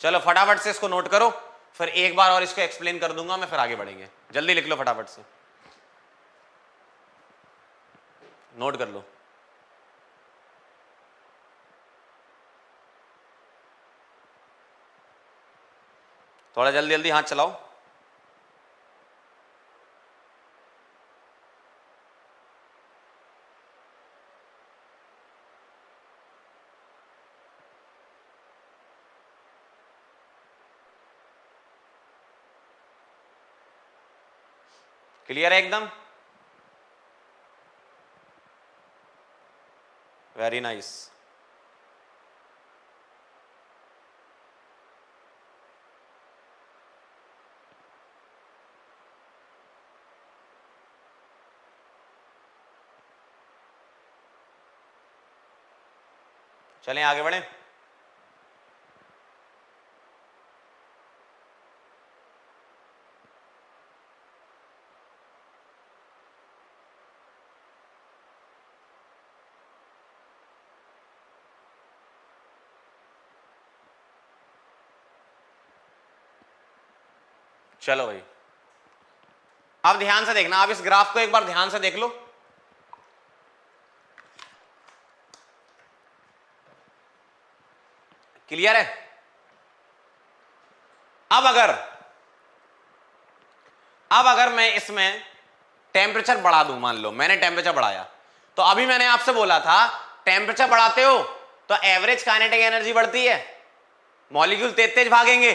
चलो फटाफट से इसको नोट करो, फिर एक बार और इसको एक्सप्लेन कर दूंगा मैं, फिर आगे बढ़ेंगे। जल्दी लिख लो फटाफट से, नोट कर लो। थोड़ा जल्दी जल्दी हाथ चलाओ। क्लियर है एकदम? Very nice. चलें आगे बढ़ें। चलो भाई, अब ध्यान से देखना, आप इस ग्राफ को एक बार ध्यान से देख लो। क्लियर है? अब अगर मैं इसमें टेम्परेचर बढ़ा दूं, मान लो मैंने टेम्परेचर बढ़ाया, तो अभी मैंने आपसे बोला था टेम्परेचर बढ़ाते हो तो एवरेज काइनेटिक एनर्जी बढ़ती है, मॉलिक्यूल तेज तेज भागेंगे,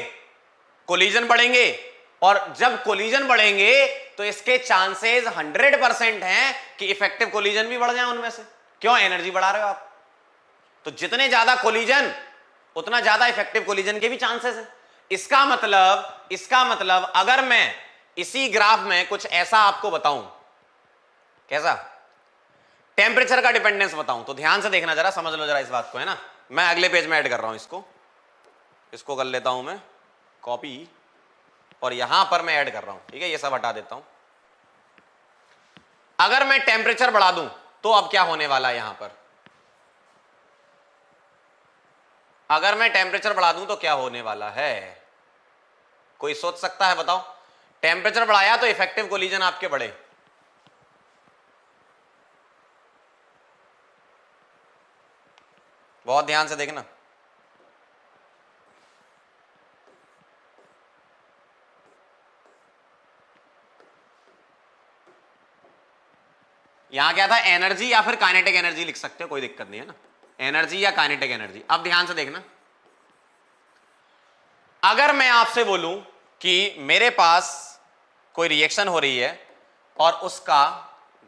कोलिजन बढ़ेंगे, और जब कोलिजन बढ़ेंगे तो इसके चांसेस 100% हैं कि इफेक्टिव कोलिजन भी बढ़ जाए उनमें से। क्यों? एनर्जी बढ़ा रहे हो आप, तो जितने ज्यादा कोलिजन उतना ज्यादा इफेक्टिव कोलिजन के भी चांसेस हैं। इसका मतलब अगर मैं इसी ग्राफ में कुछ ऐसा आपको बताऊं, कैसा, टेम्परेचर का डिपेंडेंस बताऊं, तो ध्यान से देखना, जरा समझ लो जरा इस बात को, है ना। मैं अगले पेज में ऐड कर रहा हूं, इसको कर लेता हूं मैं कॉपी, और यहां पर मैं ऐड कर रहा हूं, ठीक है, ये सब हटा देता हूं। अगर मैं टेम्परेचर बढ़ा दूं तो अब क्या होने वाला है यहां पर, अगर मैं टेम्परेचर बढ़ा दूं तो क्या होने वाला है, कोई सोच सकता है? बताओ। टेम्परेचर बढ़ाया तो इफेक्टिव कोलिजन आपके बढ़े, बहुत ध्यान से देखना। यहां क्या था, एनर्जी या फिर काइनेटिक एनर्जी लिख सकते हो, कोई दिक्कत नहीं है ना, एनर्जी या काइनेटिक एनर्जी। अब ध्यान से देखना, अगर मैं आपसे बोलूं कि मेरे पास कोई रिएक्शन हो रही है और उसका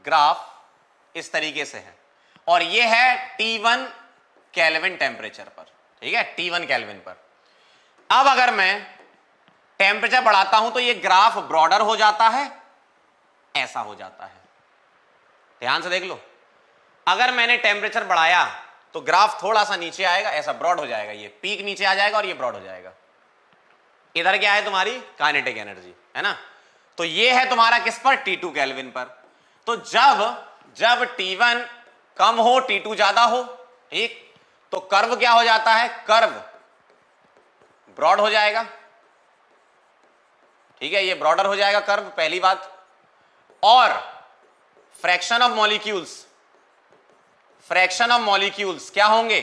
ग्राफ इस तरीके से है, और ये है T1 केल्विन टेम्परेचर पर, ठीक है, T1 केल्विन पर। अब अगर मैं टेम्परेचर बढ़ाता हूं तो ये ग्राफ ब्रॉडर हो जाता है, ऐसा हो जाता है, ध्यान से देख लो। अगर मैंने टेम्परेचर बढ़ाया तो ग्राफ थोड़ा सा नीचे आएगा, ऐसा ब्रॉड हो जाएगा, ये पीक नीचे आ जाएगा और ये ब्रॉड हो जाएगा। इधर क्या है, तुम्हारी काइनेटिक एनर्जी, है ना। तो ये है तुम्हारा किस पर, T2 केल्विन पर। तो जब T1 कम हो, T2 ज्यादा हो, ठीक, तो कर्व क्या हो जाता है, कर्व ब्रॉड हो जाएगा, ठीक है, ये ब्रॉडर हो जाएगा कर्व, पहली बात। और फ्रैक्शन ऑफ मॉलिक्यूल्स, क्या होंगे,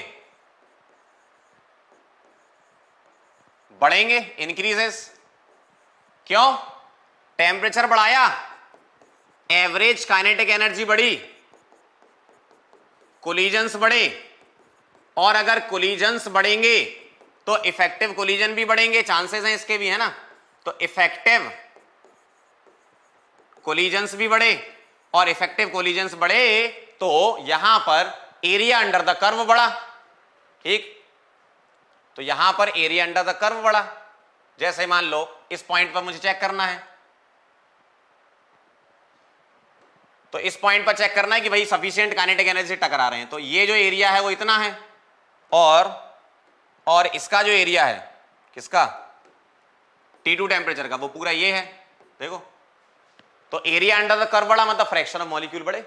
बढ़ेंगे, इंक्रीजेस। क्यों? टेम्परेचर बढ़ाया, एवरेज काइनेटिक एनर्जी बढ़ी, कोलिजन्स बढ़े, और अगर कोलिजन्स बढ़ेंगे तो इफेक्टिव कोलिजन भी बढ़ेंगे, चांसेस हैं इसके भी, है ना। तो इफेक्टिव कोलिजन्स भी बढ़े और इफेक्टिव कोलिजन्स बढ़े तो यहां पर एरिया अंडर द कर्व बढ़ा। ठीक, तो यहां पर एरिया अंडर द कर्व बढ़ा। जैसे मान लो इस पॉइंट पर मुझे चेक करना है, तो इस पॉइंट पर चेक करना है कि भाई सफिशिएंट काइनेटिक एनर्जी से टकरा रहे हैं, तो ये जो एरिया है वो इतना है, और इसका जो एरिया है किसका, T2 टेम्परेचर का, वो पूरा ये है। देखो, तो एरिया अंडर द कर्व बढ़ा मतलब फ्रैक्शन ऑफ मॉलिक्यूल बढ़े।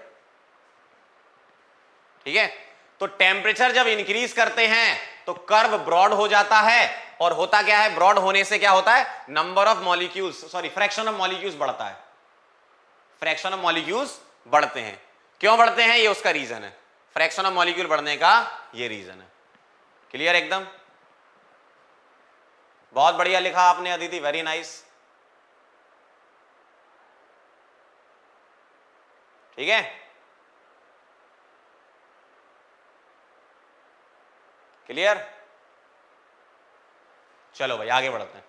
ठीक है, तो टेम्परेचर जब इंक्रीज करते हैं तो कर्व ब्रॉड हो जाता है, और होता क्या है, ब्रॉड होने से क्या होता है, number of molecules, sorry fraction of molecules बढ़ता है, फ्रैक्शन ऑफ मॉलिक्यूल्स बढ़ते हैं। क्यों बढ़ते हैं, ये उसका रीजन है, फ्रैक्शन ऑफ मॉलिक्यूल बढ़ने का ये रीजन है। क्लियर एकदम? बहुत बढ़िया लिखा आपने अदिति, वेरी नाइस। ठीक है, क्लियर? चलो भाई आगे बढ़ते हैं।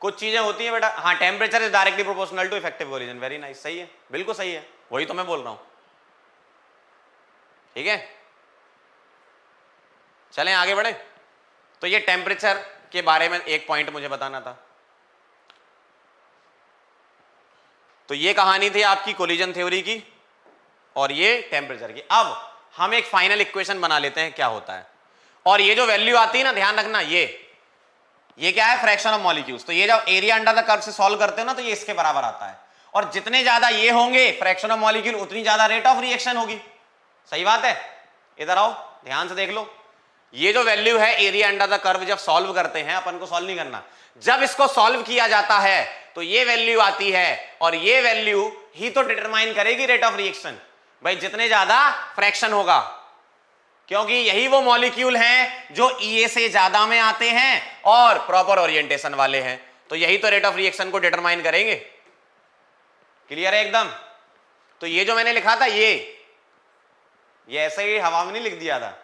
कुछ चीजें होती हैं बेटा, हाँ, temperature is directly proportional to effective collision, very nice, सही है, बिल्कुल सही है, वही तो मैं बोल रहा हूं। ठीक है, चलें आगे बढ़े। तो ये टेम्परेचर के बारे में एक पॉइंट मुझे बताना था। तो ये कहानी थी आपकी कोलिजन थ्योरी की और ये टेम्परेचर की। अब हम एक फाइनल इक्वेशन बना लेते हैं क्या होता है, और ये जो वैल्यू आती है ना, ध्यान रखना, ये क्या है, फ्रैक्शन ऑफ मॉलिक्यूल्स। तो ये जब एरिया अंडर द कर्व से सॉल्व करते हो ना, तो ये इसके बराबर आता है, और जितने ज्यादा ये होंगे फ्रैक्शन ऑफ मॉलिक्यूल, उतनी ज्यादा रेट ऑफ रिएक्शन होगी। सही बात है? इधर आओ, ध्यान से देख लो, ये जो वैल्यू है एरिया अंडर द कर्व, जब सॉल्व करते हैं, अपन को सॉल्व नहीं करना, जब इसको सॉल्व किया जाता है तो ये वैल्यू आती है, और ये वैल्यू ही तो डिटरमाइन करेगी रेट ऑफ रिएक्शन। भाई जितने ज्यादा फ्रैक्शन होगा, क्योंकि यही वो मॉलिक्यूल हैं जो EA से ज्यादा में आते हैं और प्रॉपर ओरिएंटेशन वाले हैं, तो यही तो रेट ऑफ रिएक्शन को डिटरमाइन करेंगे। क्लियर है एकदम? तो ये जो मैंने लिखा था, ये ऐसे ही हवा में नहीं लिख दिया था,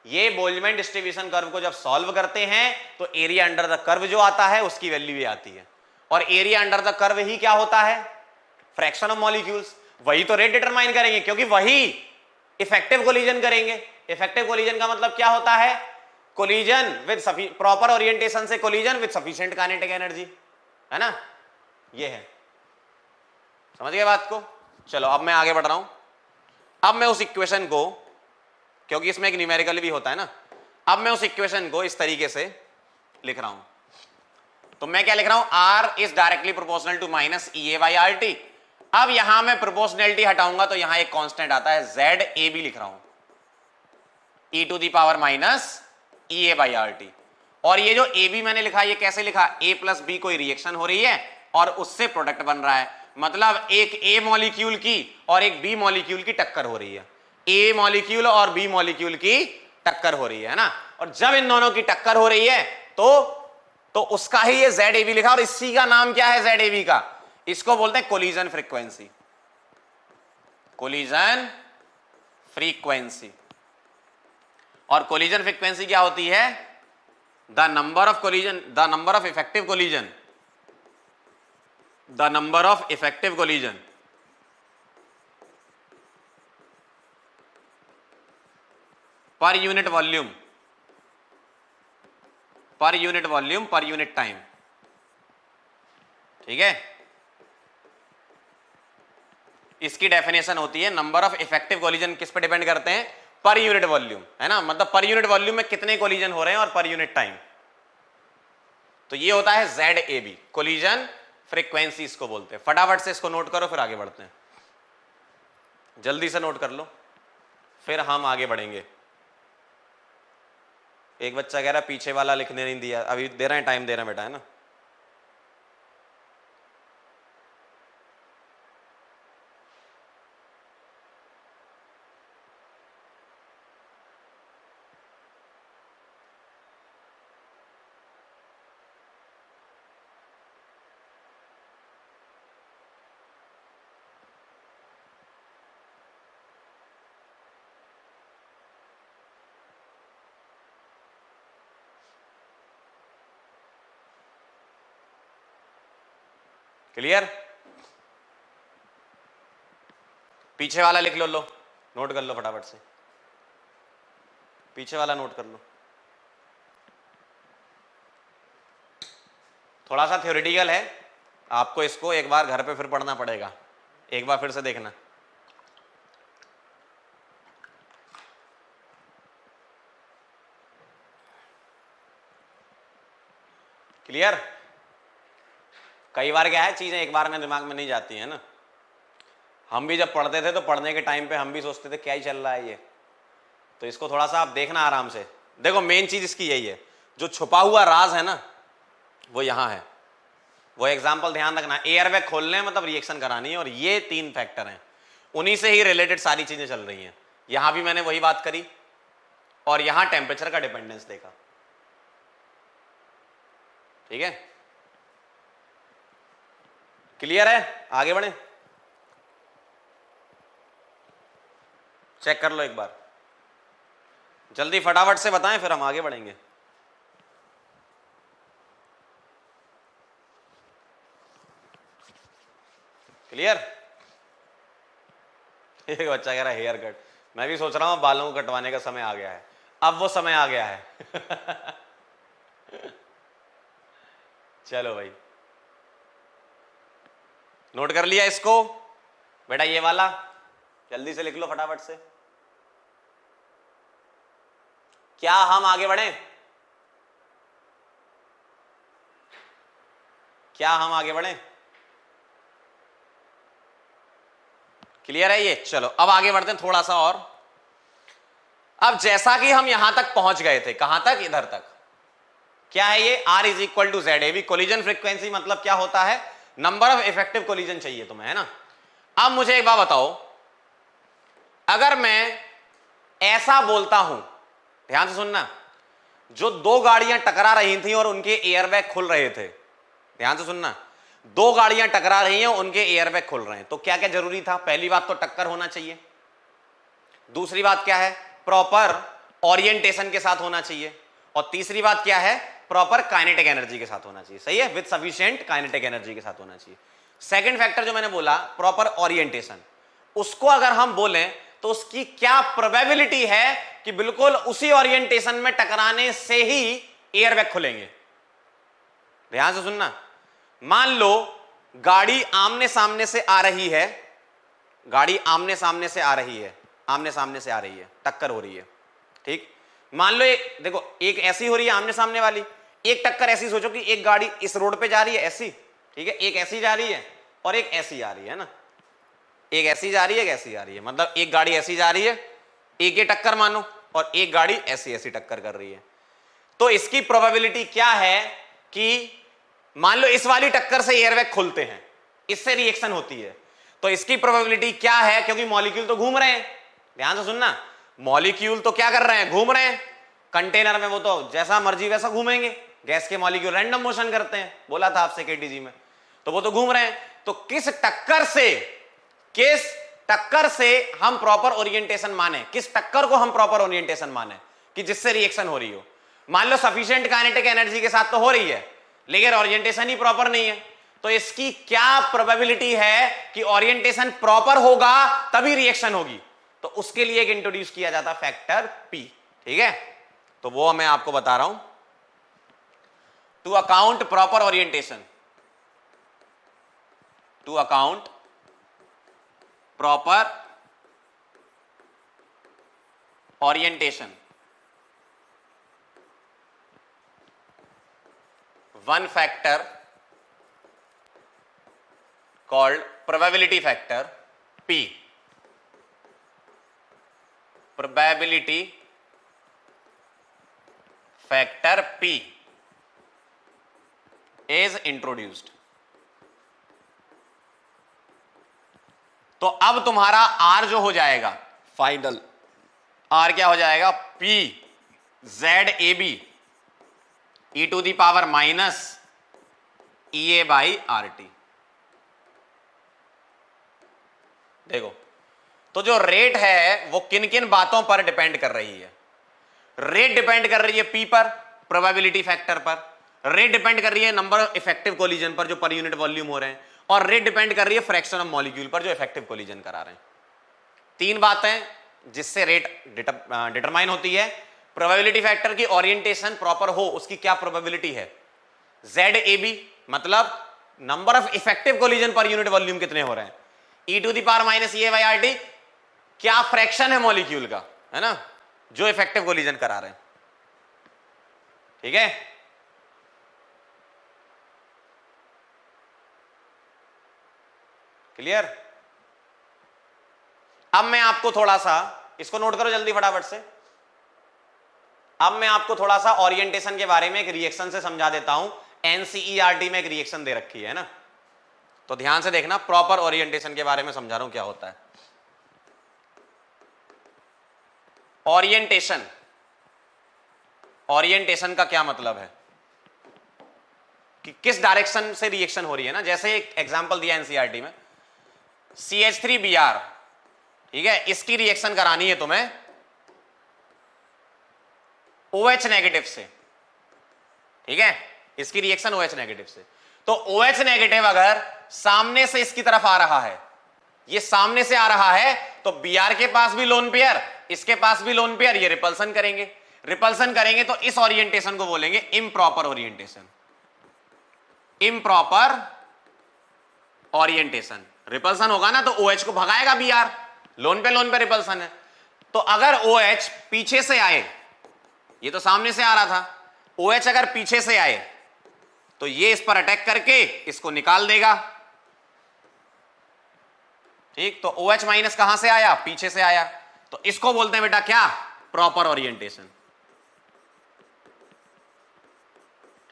ये बोल्ट्जमैन डिस्ट्रीब्यूशन कर्व को जब सॉल्व करते हैं तो एरिया अंडर द कर्व जो आता है उसकी वैल्यू ये आती है, और एरिया अंडर द कर्व ही क्या होता है, फ्रैक्शन ऑफ मॉलिक्यूल्स। वही तो रेट डिटरमाइन करेंगे, क्योंकि वही इफेक्टिव कोलिजन करेंगे। इफेक्टिव कोलिजन का मतलब क्या होता है, कोलिजन विद प्रॉपर ओरिएंटेशन से collision with sufficient kinetic energy, है ना, ये है। समझ गए बात को? चलो अब मैं आगे बढ़ रहा हूं। अब मैं उस इक्वेशन को, क्योंकि इसमें एक न्यूमेरिकल भी होता है ना, अब मैं उस इक्वेशन को इस तरीके से लिख रहा हूं। तो मैं क्या लिख रहा हूं, R is directly proportional to minus EA by RT। अब यहां मैं प्रोपोर्शनैलिटी हटाऊंगा तो यहां एक कांस्टेंट आता है ZAB, लिख रहा हूं e to the power minus EA by RT। और ये जो AB मैंने लिखा, ये कैसे लिखा, A प्लस B कोई रिएक्शन हो रही है और उससे प्रोडक्ट बन रहा है, मतलब एक A मॉलिक्यूल की और एक B मॉलिक्यूल की टक्कर हो रही है, A मॉलिक्यूल और B मॉलिक्यूल की टक्कर हो रही है ना। और जब इन दोनों की टक्कर हो रही है तो उसका ही ये ZAB लिखा, और इसी का नाम क्या है ZAB का, इसको बोलते हैं कोलिजन फ्रीक्वेंसी, कोलिजन फ्रीक्वेंसी। और कोलिजन फ्रीक्वेंसी क्या होती है, the number of collision, the number of effective collision, the number of effective collision per unit volume, per unit volume per unit time. ठीक है, इसकी डेफिनेशन होती है, नंबर ऑफ इफेक्टिव कोलिजन किस पे डिपेंड करते हैं, पर यूनिट वॉल्यूम, है ना, मतलब पर यूनिट वॉल्यूम में कितने कोलिजन हो रहे हैं और पर यूनिट टाइम। तो ये होता है ZAB, कोलिजन फ्रीक्वेंसी इसको बोलते हैं। फटाफट से इसको नोट करो, फिर आगे बढ़ते हैं, जल्दी से नोट कर लो, फिर हम आगे बढ़ेंगे। एक बच्चा कह रहा है पीछे वाला लिखने नहीं दिया, अभी दे रहे हैं, टाइम दे रहे हैं बेटा, है ना। क्लियर? पीछे वाला लिख लो, नोट कर लो फटाफट से, पीछे वाला नोट कर लो। थोड़ा सा थ्योरेटिकल है, आपको इसको एक बार घर पे फिर पढ़ना पड़ेगा, एक बार फिर से देखना। क्लियर? कई बार क्या है, चीजें एक बार में दिमाग में नहीं जाती है ना। हम भी जब पढ़ते थे तो पढ़ने के टाइम पे हम भी सोचते थे क्या ही चल रहा है ये, तो इसको थोड़ा सा आप देखना आराम से। देखो मेन चीज इसकी यही है, जो छुपा हुआ राज है ना वो यहां है। वो एग्जाम्पल ध्यान रखना, एयर बैग खोलने मतलब रिएक्शन करानी है, और ये 3 फैक्टर हैं, उन्हीं से ही रिलेटेड सारी चीजें चल रही हैं। यहां भी मैंने वही बात करी, और यहां टेम्परेचर का डिपेंडेंस देखा। ठीक है, क्लियर है? आगे बढ़े, चेक कर लो एक बार, जल्दी फटाफट से बताएं फिर हम आगे बढ़ेंगे। क्लियर? एक बच्चा कह रहा है हेयर कट, मैं भी सोच रहा हूं बालों को कटवाने का समय आ गया है, अब वो समय आ गया है। चलो भाई, नोट कर लिया इसको बेटा, ये वाला जल्दी से लिख लो फटाफट से। क्या हम आगे बढ़े? क्या हम आगे बढ़े? क्लियर है ये? चलो अब आगे बढ़ते हैं थोड़ा सा और। अब जैसा कि हम यहां तक पहुंच गए थे, कहां तक? इधर तक। क्या है ये? R is equal to Z A B. Collision frequency मतलब क्या होता है? नंबर ऑफ इफेक्टिव कोलिजन चाहिए तुम्हें, है ना। अब मुझे एक बात बताओ, अगर मैं ऐसा बोलता हूं, ध्यान से सुनना, जो 2 गाड़ियां टकरा रही थी और उनके एयरबैग खुल रहे थे, ध्यान से सुनना, 2 गाड़ियां टकरा रही हैं, उनके एयरबैग खुल रहे हैं, तो क्या क्या जरूरी था? पहली बात तो टक्कर होना चाहिए, दूसरी बात क्या है? प्रॉपर ओरिएंटेशन के साथ होना चाहिए, और तीसरी बात क्या है? प्रॉपर काइनेटिक एनर्जी के साथ होना चाहिए। सही है, विद सफिशिएंट काइनेटिक एनर्जी के साथ होना चाहिए। सेकंड फैक्टर जो मैंने बोला, प्रॉपर ओरिएंटेशन, उसको अगर हम बोलें तो उसकी क्या प्रोबेबिलिटी है कि बिल्कुल उसी ओरिएंटेशन में टकराने से ही एयरबैग खुलेंगे। ध्यान से सुनना, मान लो गाड़ी आमने सामने से आ रही है, गाड़ी आमने सामने से आ रही है, आमने सामने से आ रही है, टक्कर हो रही है, ठीक। मान लो एक, देखो एक ऐसी हो रही है आमने सामने वाली, एक टक्कर ऐसी, सोचो कि एक गाड़ी इस रोड पे जा रही है ऐसी, ठीक है, एक ऐसी जा रही है और एक ऐसी आ रही है ना, एक ऐसी जा रही है, एक ऐसी आ रही है, मतलब एक गाड़ी ऐसी जा रही है, एक ये टक्कर मानो, और एक गाड़ी ऐसी ऐसी टक्कर कर रही है। तो इसकी प्रोबेबिलिटी क्या है कि मान लो इस वाली टक्कर से एयरबैग खुलते हैं, इससे रिएक्शन होती है, तो इसकी प्रोबेबिलिटी क्या है? क्योंकि मॉलिक्यूल तो घूम रहे हैं, ध्यान से सुनना, मॉलिक्यूल तो क्या कर रहे हैं? घूम रहे हैं। कंटेनर में वो तो जैसा मर्जी वैसा घूमेंगे, गैस के मॉलिक्यूल रैंडम मोशन करते हैं, बोला था आपसे केटीजी में, तो वो तो घूम रहे हैं। तो किस टक्कर से हम प्रॉपर ओरिएंटेशन माने, किस टक्कर को हम प्रॉपर ओरिएंटेशन माने कि जिससे रिएक्शन हो रही हो? मान लो सफिशिएंट काइनेटिक एनर्जी के साथ तो हो रही है, लेकिन ओरिएंटेशन ही प्रॉपर नहीं है, तो इसकी क्या प्रोबेबिलिटी है कि ओरिएंटेशन प्रॉपर होगा तभी रिएक्शन होगी? तो उसके लिए एक इंट्रोड्यूस किया जाता फैक्टर पी, ठीक है। तो वो मैं आपको बता रहा हूं, to account proper orientation, to account proper orientation, one factor called probability factor P, probability factor P is introduced। तो अब तुम्हारा R जो हो जाएगा फाइनल, R क्या हो जाएगा? P ZAB e to the power minus EA by RT। देखो, तो जो रेट है वो किन किन बातों पर डिपेंड कर रही है? रेट डिपेंड कर रही है P पर, प्रोबेबिलिटी फैक्टर पर, रेट डिपेंड कर रही है नंबर ऑफ इफेक्टिव कोलिजन पर जो पर यूनिट वॉल्यूम हो रहे हैं, और रेट डिपेंड कर रही है फ्रैक्शन ऑफ मॉलिक्यूल पर जो इफेक्टिव कोलिजन करा रहे हैं। तीन बातें जिससे रेट डिटरमाइन होती है। प्रोबेबिलिटी फैक्टर की ओरिएंटेशन प्रॉपर हो, उसकी क्या प्रोबेबिलिटी है, ZAB, मतलब number of effective collision per unit volume कितने हो रहे हैं, e⁻⁻A/RT क्या फ्रैक्शन है मॉलिक्यूल का, है ना, जो इफेक्टिव कोलिजन करा रहे हैं। ठीक है, क्लियर। अब मैं आपको थोड़ा सा, इसको नोट करो जल्दी फटाफट से, अब मैं आपको थोड़ा सा ओरिएंटेशन के बारे में एक रिएक्शन से समझा देता हूं। NCERT में एक रिएक्शन दे रखी है ना, तो ध्यान से देखना, प्रॉपर ओरिएंटेशन के बारे में समझा रहा हूं क्या होता है। ओरिएंटेशन, ओरिएंटेशन का क्या मतलब है कि किस डायरेक्शन से रिएक्शन हो रही है ना। जैसे एक एग्जांपल दिया NCERT में, CH3Br, ठीक है, इसकी रिएक्शन करानी है तुम्हें OH नेगेटिव से, ठीक है, इसकी रिएक्शन OH नेगेटिव से। तो OH नेगेटिव अगर सामने से इसकी तरफ आ रहा है, ये सामने से आ रहा है, तो Br के पास भी लोन पेयर, इसके पास भी लोन पेयर, ये रिपल्सन करेंगे। रिपल्सन करेंगे तो इस ओरिएंटेशन को बोलेंगे improper orientation. Improper orientation, repulsion होगा ना तो OH को भगाएगा Br, लोन पे रिपल्सन है। तो अगर OH पीछे से आए, ये तो सामने से आ रहा था, OH अगर पीछे से आए तो ये इस पर अटैक करके इसको निकाल देगा। ठीक, तो OH माइनस कहां से आया, पीछे से आया, तो इसको बोलते हैं बेटा क्या, प्रॉपर ओरिएंटेशन।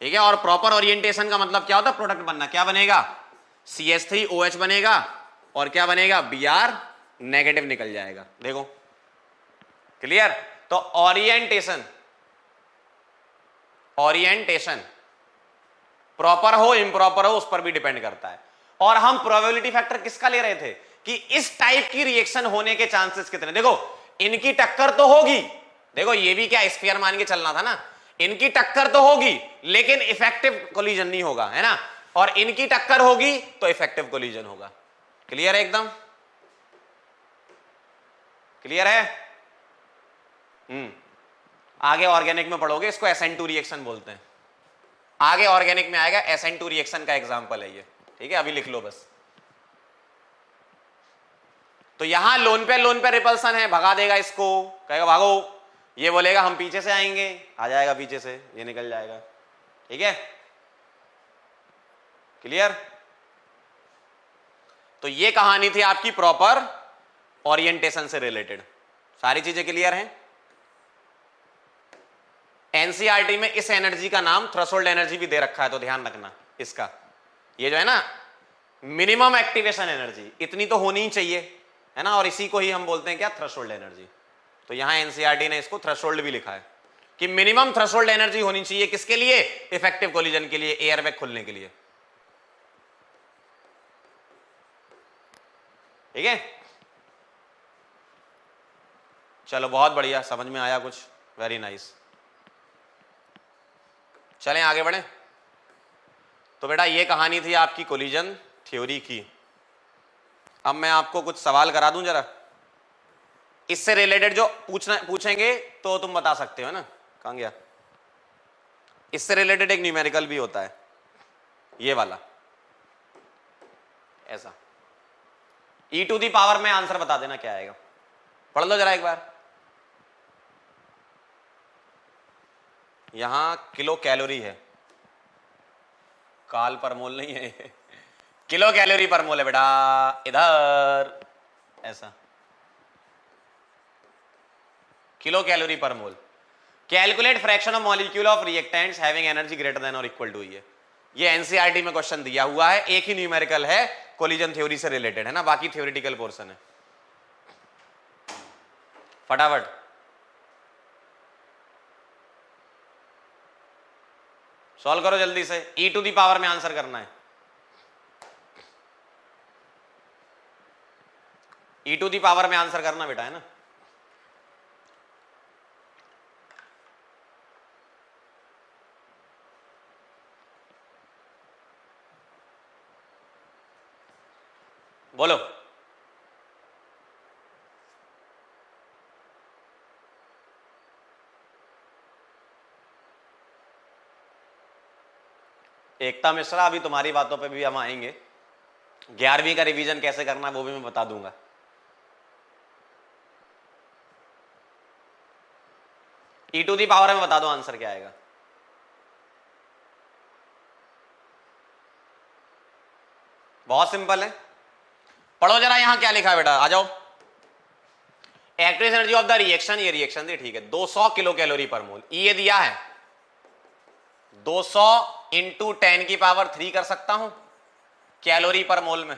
ठीक है, और प्रॉपर ओरिएंटेशन का मतलब क्या होता है, प्रोडक्ट बनना, क्या बनेगा, CH3OH बनेगा और क्या बनेगा, Br नेगेटिव निकल जाएगा। देखो क्लियर। तो ओरिएंटेशन, ओरिएंटेशन प्रॉपर हो इम्प्रॉपर हो उस पर भी डिपेंड करता है। और हम प्रोबेबिलिटी फैक्टर किसका ले रहे थे कि इस टाइप की रिएक्शन होने के चांसेस कितने। देखो इनकी टक्कर तो होगी, देखो ये भी क्या स्फीयर मान के चलना था ना, इनकी टक्कर तो होगी लेकिन इफेक्टिव कोलिजन नहीं होगा, है ना, और इनकी टक्कर होगी तो इफेक्टिव कोलिजन होगा। क्लियर है, एकदम क्लियर है। आगे ऑर्गेनिक में पढ़ोगे, इसको SN2 रिएक्शन बोलते हैं, आगे ऑर्गेनिक में आएगा। SN2 रिएक्शन का एग्जांपल है ये, ठीक है, अभी लिख लो बस। तो यहां लोन पे रिपल्सन है, भगा देगा इसको, कहेगा भागो, ये बोलेगा हम पीछे से आएंगे, आ जाएगा पीछे से, ये निकल जाएगा। ठीक है, क्लियर। तो ये कहानी थी आपकी प्रॉपर ओरिएंटेशन से रिलेटेड। सारी चीजें क्लियर हैं। NCERT में इस एनर्जी का नाम थ्रेशोल्ड एनर्जी भी दे रखा है, तो ध्यान रखना इसका। ये जो है ना मिनिमम एक्टिवेशन एनर्जी, इतनी तो होनी ही चाहिए, है ना, और इसी को ही हम बोलते हैं क्या, थ्रेशोल्ड एनर्जी। तो यहां NCERT ने इसको थ्रेशोल्ड भी लिखा है कि मिनिमम थ्रेशोल्ड एनर्जी होनी चाहिए, किसके लिए, इफेक्टिव कोलिजन के लिए, एयर बैग खुलने के लिए। ठीक है, चलो बहुत बढ़िया, समझ में आया कुछ, वेरी नाइस। चलें आगे बढ़े। तो बेटा ये कहानी थी आपकी कोलिजन थ्योरी की। अब मैं आपको कुछ सवाल करा दूं जरा, इससे रिलेटेड जो पूछेंगे तो तुम बता सकते हो ना। कहां गया, इससे रिलेटेड एक न्यूमेरिकल भी होता है, ये वाला ऐसा, e⁻ में आंसर बता देना क्या आएगा। पढ़ लो जरा एक बार। यहां किलो कैलोरी है, काल पर मोल नहीं है किलो कैलोरी पर मोल है बेटा, इधर ऐसा किलो कैलोरी पर mole. Calculate fraction of molecule of reactants having energy greater than और इक्वल टू। ये एनसीईआरटी में क्वेश्चन दिया हुआ है, एक ही न्यूमेरिकल है, कोलिजन थ्योरी से रिलेटेड है ना, बाकी थ्योरेटिकल पोर्शन है। फटाफट सॉल्व करो जल्दी से, e⁻ में आंसर करना है। e⁻ में आंसर करना बेटा, है ना। बोलो। एकता मिश्रा, अभी तुम्हारी बातों पे भी हम आएंगे। 11वीं का रिवीजन कैसे करना है वो भी मैं बता दूंगा। ई टू दी पावर में बता दो आंसर क्या आएगा। बहुत सिंपल है, पढ़ो जरा यहां क्या लिखा है बेटा, आ जाओ। Active energy of the reaction, ये रिएक्शन थी ठीक है, 200 किलो कैलोरी पर मोल। ये दिया है 200 इंटू 10 की पावर 3 कर सकता हूं कैलोरी पर मोल में।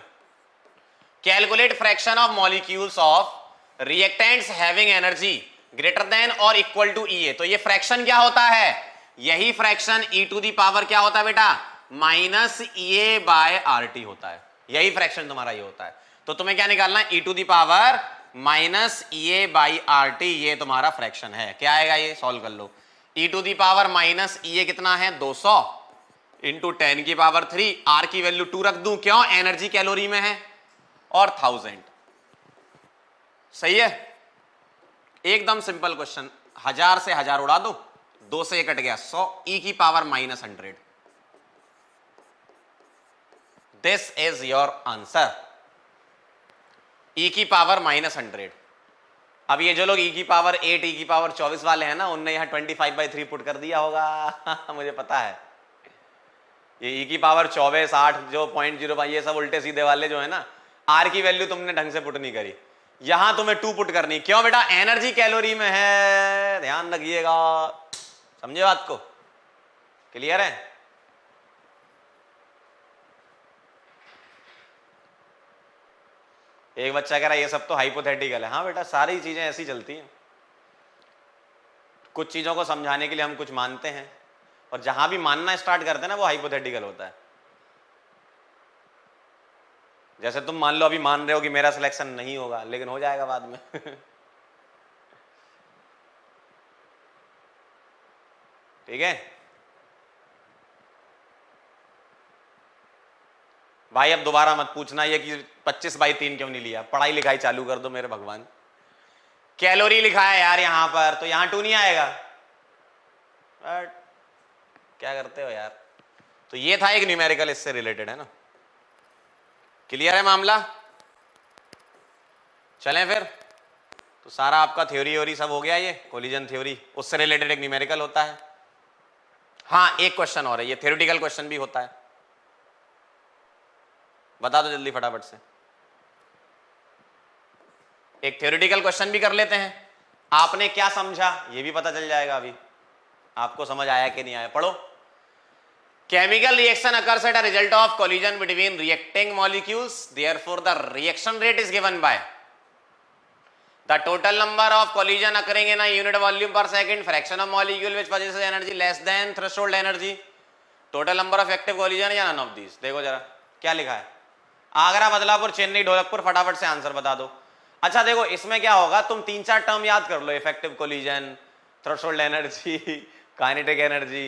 Calculate fraction of molecules of reactants having energy greater than और इक्वल टू ई ए। तो ये फ्रैक्शन क्या होता है, यही fraction E to the power क्या होता है बेटा, minus A by are T होता है। यही फ्रैक्शन तुम्हारा ये होता है। तो तुम्हें क्या निकालना है, e to the power minus a by R T, ये तुम्हारा फ्रैक्शन है। क्या आएगा ये, सॉल्व कर लो। E to the power minus a कितना है 200 इंटू 10 की पावर 3, आर की वैल्यू 2 रख दूं, क्यों, एनर्जी कैलोरी में है, और 1000। सही है, एकदम सिंपल क्वेश्चन। 1000 से 1000 उड़ा दो, 2 से 1 कट गया, 100 ई की power minus 100। This is your answer, e की पावर माइनस 100। अब ये जो लोग ई की पावर 8 ई की पावर 24 वाले हैं ना, उनने यहां 25/3 पुट कर दिया होगा मुझे पता है। ये ई की पावर 24 8 जो 0.05 ये सब उल्टे सीधे वाले जो है ना, आर की वैल्यू तुमने ढंग से पुट नहीं करी। यहां तुम्हें 2 पुट करनी, क्यों बेटा, एनर्जी कैलोरी में है, ध्यान रखिएगा। समझे बात को, क्लियर है। एक बच्चा कह रहा है ये सब तो हाइपोथेटिकल है। हाँ बेटा, सारी चीजें ऐसी चलती हैं। कुछ चीजों को समझाने के लिए हम कुछ मानते हैं, और जहां भी मानना स्टार्ट करते हैं ना वो हाइपोथेटिकल होता है। जैसे तुम मान लो अभी मान रहे हो कि मेरा सिलेक्शन नहीं होगा, लेकिन हो जाएगा बाद में ठीक है भाई, अब दोबारा मत पूछना ये कि 25/3 क्यों नहीं लिया। पढ़ाई लिखाई चालू कर दो मेरे भगवान। कैलोरी लिखा है यार यहां पर, तो यहां 2 नहीं आएगा। बट क्या करते हो यार। तो ये था एक न्यूमेरिकल, इससे रिलेटेड है ना। क्लियर है मामला, चलें फिर। तो सारा आपका थ्योरी सब हो गया, ये कोलिजन थ्योरी, उससे रिलेटेड एक न्यूमेरिकल होता है। हाँ एक क्वेश्चन और है, ये थ्योरेटिकल क्वेश्चन भी होता है, बता दो जल्दी फटाफट से। एक थ्योरेटिकल क्वेश्चन भी कर लेते हैं, आपने क्या समझा ये भी पता चल जाएगा। अभी आपको समझ आया कि नहीं आया, पढ़ो। Chemical reaction occurs at a result of collision between reacting molecules, therefore the reaction rate is given by the total number of collision occurring in a unit volume per second, fraction of molecule which possesses energy less than threshold energy, total number of active collision, या none of these। देखो जरा क्या लिखा है, आगरा, बदलापुर, चेन्नई, ढोलकपुर, फटाफट से आंसर बता दो। अच्छा देखो इसमें क्या होगा, तुम 3-4 टर्म याद कर लो, effective collision, threshold energy, kinetic energy,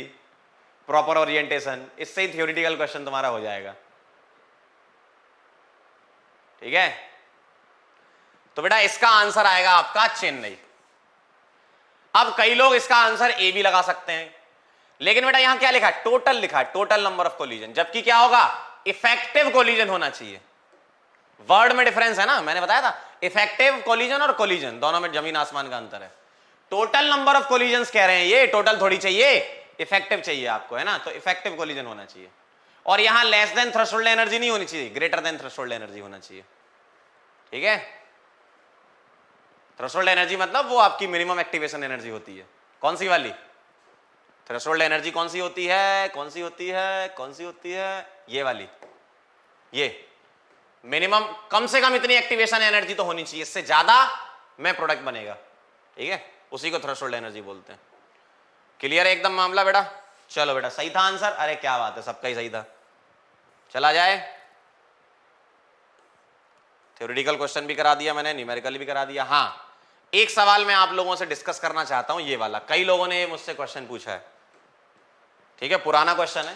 proper orientation, इससे ही थ्योरेटिकल क्वेश्चन तुम्हारा हो जाएगा। ठीक है, तो बेटा इसका आंसर आएगा आपका चेन्नई। अब कई लोग इसका आंसर ए भी लगा सकते हैं, लेकिन बेटा यहां क्या लिखा है, टोटल लिखा है, टोटल नंबर ऑफ कोलिजन, जबकि क्या होगा, इफेक्टिव कोलिजन होना चाहिए। वर्ड में डिफरेंस है ना, मैंने बताया था, इफेक्टिव कोलिजन और कोलिजन दोनों में जमीन आसमान का अंतर है। टोटल नंबर ऑफ कोलिजन्स कह रहे हैं ये, टोटल थोड़ी चाहिए, इफेक्टिव चाहिए आपको, है ना। तो इफेक्टिव कोलिजन होना चाहिए, और यहां लेस देन थ्रेशोल्ड एनर्जी नहीं होनी चाहिए, ग्रेटर देन थ्रेशोल्ड एनर्जी होना चाहिए। ठीक है, थ्रेशोल्ड एनर्जी मतलब वो आपकी मिनिमम एक्टिवेशन एनर्जी होती है। कौन सी वाली थ्रेशोल्ड एनर्जी, कौन सी होती है, कौन सी होती है, कौन सी होती है, ये वाली, ये मिनिमम, कम से कम इतनी एक्टिवेशन एनर्जी तो होनी चाहिए, इससे ज्यादा में प्रोडक्ट बनेगा। ठीक है, उसी को थ्रेशोल्ड एनर्जी बोलते हैं। क्लियर है एकदम मामला बेटा। चलो बेटा सही था आंसर, अरे क्या बात है, सबका ही सही था। चला जाए, थ्योरेटिकल क्वेश्चन भी करा दिया मैंने, न्यूमेरिकल भी करा दिया। हाँ एक सवाल मैं आप लोगों से डिस्कस करना चाहता हूं, ये वाला, कई लोगों ने मुझसे क्वेश्चन पूछा है। ठीक है, पुराना क्वेश्चन है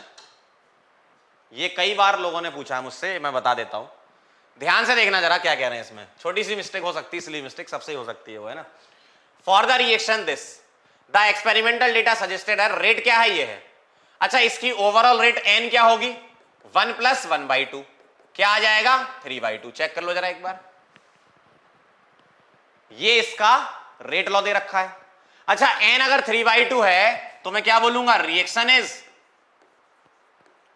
ये, कई बार लोगों ने पूछा है मुझसे, मैं बता देता हूं। ध्यान से देखना जरा क्या कह रहे हैं इसमें, छोटी सी मिस्टेक हो सकती है, इसलिए मिस्टेक सबसे ही हो सकती है वो, है ना। For the reaction this the experimental data suggested है, रेट क्या है ये है। अच्छा इसकी ओवरऑल रेट एन क्या होगी, 1 + 1/2, क्या आ जाएगा 3/2। चेक कर लो जरा एक बार, ये इसका रेट लॉ दे रखा है। अच्छा एन अगर 3/2 है तो मैं क्या बोलूंगा, रिएक्शन इज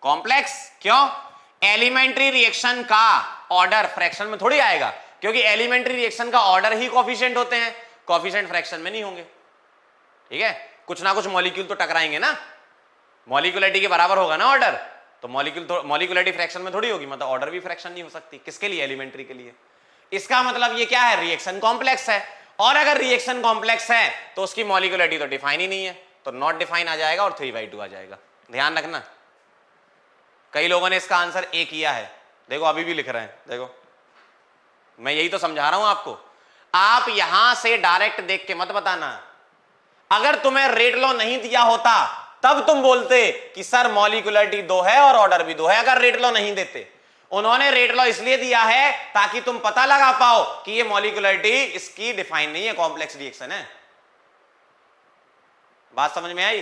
कॉम्प्लेक्स। क्यों, एलिमेंट्री रिएक्शन का ऑर्डर फ्रैक्शन में थोड़ी आएगा, क्योंकि एलिमेंट्री रिएक्शन का ऑर्डर ही कोफिशिएंट होते हैं, कोफिशिएंट फ्रैक्शन में नहीं होंगे। ठीक है, कुछ ना कुछ मॉलिक्यूल तो टकराएंगे ना, मॉलिक्यूलरिटी के बराबर होगा ना ऑर्डर, तो मॉलिक्यूलरिटी फ्रैक्शन में थोड़ी होगी, मतलब ऑर्डर भी फ्रैक्शन नहीं हो सकती। किसके लिए, एलिमेंट्री के लिए। इसका मतलब ये क्या है, रिएक्शन कॉम्प्लेक्स है, और अगर रिएक्शन कॉम्प्लेक्स है तो उसकी मॉलिक्यूलरिटी तो डिफाइन ही नहीं है, तो नॉट डिफाइन आ जाएगा और 3/2 आ जाएगा। ध्यान रखना, कई लोगों ने इसका आंसर ए किया है, देखो अभी भी लिख रहे हैं, देखो मैं यही तो समझा रहा हूं आपको। आप यहां से डायरेक्ट देख के मत बताना, अगर तुम्हें रेट लॉ नहीं दिया होता तब तुम बोलते कि सर मॉलिक्यूलरिटी 2 है और ऑर्डर भी 2 है, अगर रेट लॉ नहीं देते। उन्होंने रेट लॉ इसलिए दिया है ताकि तुम पता लगा पाओ कि ये मॉलिक्यूलरिटी इसकी डिफाइन नहीं है, कॉम्प्लेक्स रिएक्शन है। बात समझ में आई।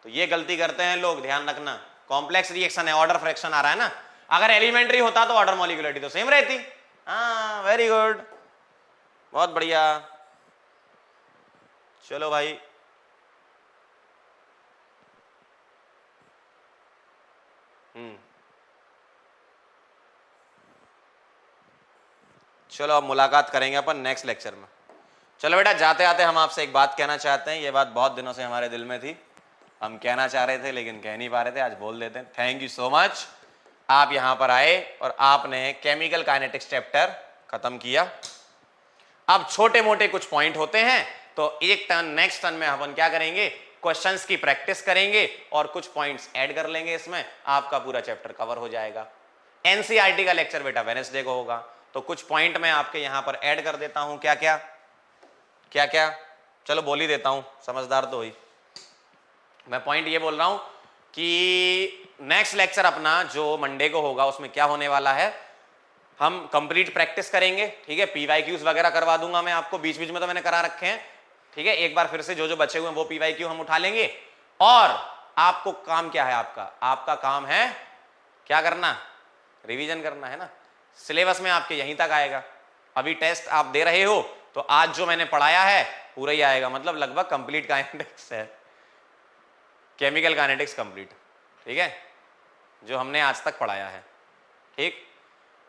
तो ये गलती करते हैं लोग, ध्यान रखना, कॉम्प्लेक्स रिएक्शन है, ऑर्डर फ्रैक्शन आ रहा है ना, अगर एलिमेंट्री होता तो ऑर्डर मॉलिक्यूलरिटी तो सेम रहती। हाँ वेरी गुड, बहुत बढ़िया। चलो भाई चलो अब मुलाकात करेंगे अपन नेक्स्ट लेक्चर में। चलो बेटा जाते आते हम आपसे एक बात कहना चाहते हैं, ये बात बहुत दिनों से हमारे दिल में थी, हम कहना चाह रहे थे लेकिन कह नहीं पा रहे थे, आज बोल देते हैं। थैंक यू सो मच, आप यहां पर आए और आपने केमिकल काइनेटिक्स चैप्टर खत्म किया। अब छोटे मोटे कुछ पॉइंट होते हैं, तो एक टर्न नेक्स्ट टर्न में अपन क्या करेंगे, क्वेश्चंस की प्रैक्टिस करेंगे और कुछ पॉइंट्स ऐड कर लेंगे इसमें, आपका पूरा चैप्टर कवर हो जाएगा। एनसीईआरटी का लेक्चर बेटा वेडनेसडे को होगा, तो कुछ पॉइंट मैं आपके यहां पर ऐड कर देता हूं। क्या क्या क्या क्या, चलो बोल ही देता हूं, समझदार तो हुई। मैं पॉइंट ये बोल रहा हूं कि नेक्स्ट लेक्चर अपना जो मंडे को होगा उसमें क्या होने वाला है, हम कंप्लीट प्रैक्टिस करेंगे। ठीक है, पीवाईक्यूज वगैरह करवा दूंगा मैं आपको, बीच बीच में तो मैंने करा रखे हैं। ठीक है, एक बार फिर से जो जो बचे हुए हैं वो पीवाईक्यू हम उठा लेंगे। और आपको काम क्या है, आपका काम है क्या करना, रिवीजन करना है ना। सिलेबस में आपके यहीं तक आएगा, अभी टेस्ट आप दे रहे हो तो आज जो मैंने पढ़ाया है पूरा ही आएगा, मतलब लगभग कंप्लीट काइनेटिक्स है, केमिकल काइनेटिक्स कंप्लीट। ठीक है, जो हमने आज तक पढ़ाया है। ठीक,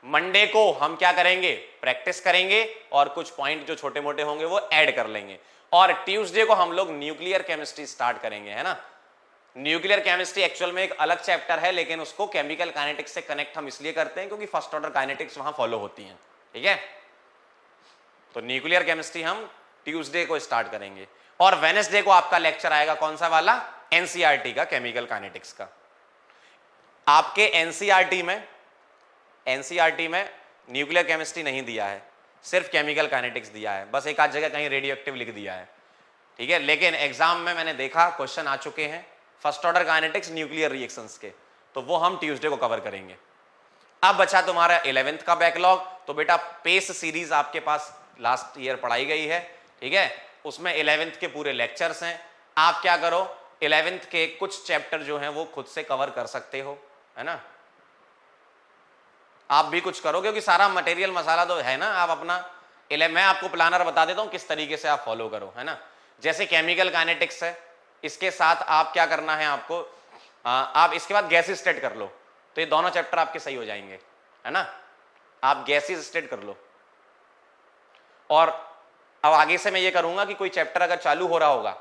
मंडे को हम क्या करेंगे, प्रैक्टिस करेंगे और कुछ पॉइंट जो छोटे मोटे होंगे वो ऐड कर लेंगे। और ट्यूसडे को हम लोग न्यूक्लियर केमिस्ट्री स्टार्ट करेंगे, है ना। न्यूक्लियर केमिस्ट्री एक्चुअल में एक अलग चैप्टर है, लेकिन उसको केमिकल काइनेटिक्स से कनेक्ट हम इसलिए करते हैं क्योंकि फर्स्ट ऑर्डर काइनेटिक्स वहां फॉलो होती हैं। ठीक है, तो न्यूक्लियर केमिस्ट्री हम ट्यूसडे को स्टार्ट करेंगे और वेडनेसडे को आपका लेक्चर आएगा कौन सा वाला, एनसीईआरटी का, केमिकल काइनेटिक्स का। आपके एनसीईआरटी में न्यूक्लियर केमिस्ट्री नहीं दिया है, सिर्फ केमिकल काइनेटिक्स दिया है, बस एक आध जगह कहीं रेडियो एक्टिव लिख दिया है। ठीक है, लेकिन एग्जाम में मैंने देखा क्वेश्चन आ चुके हैं first order kinetics nuclear reactions के, तो वो हम ट्यूसडे को कवर करेंगे। अब बचा तुम्हारा 11th का बैकलॉग, तो बेटा पेस सीरीज आपके पास लास्ट ईयर पढ़ाई गई है। ठीक है, उसमें 11th के पूरे लेक्चर्स हैं। आप क्या करो, 11th के कुछ चैप्टर जो हैं वो खुद से कवर कर सकते हो, है ना। आप भी कुछ करो क्योंकि सारा मटेरियल मसाला तो है ना, आप अपना मैं आपको प्लानर बता देता हूं किस तरीके से आप फॉलो करो, है ना। जैसे केमिकल काइनेटिक्स है, इसके साथ आप क्या करना है आपको, आप इसके बाद गैसेस स्टेट कर लो, तो ये दोनों चैप्टर आपके सही हो जाएंगे, है ना। आप गैसेस स्टेट कर लो। और अब आगे से मैं ये करूंगा कि कोई चैप्टर अगर चालू हो रहा होगा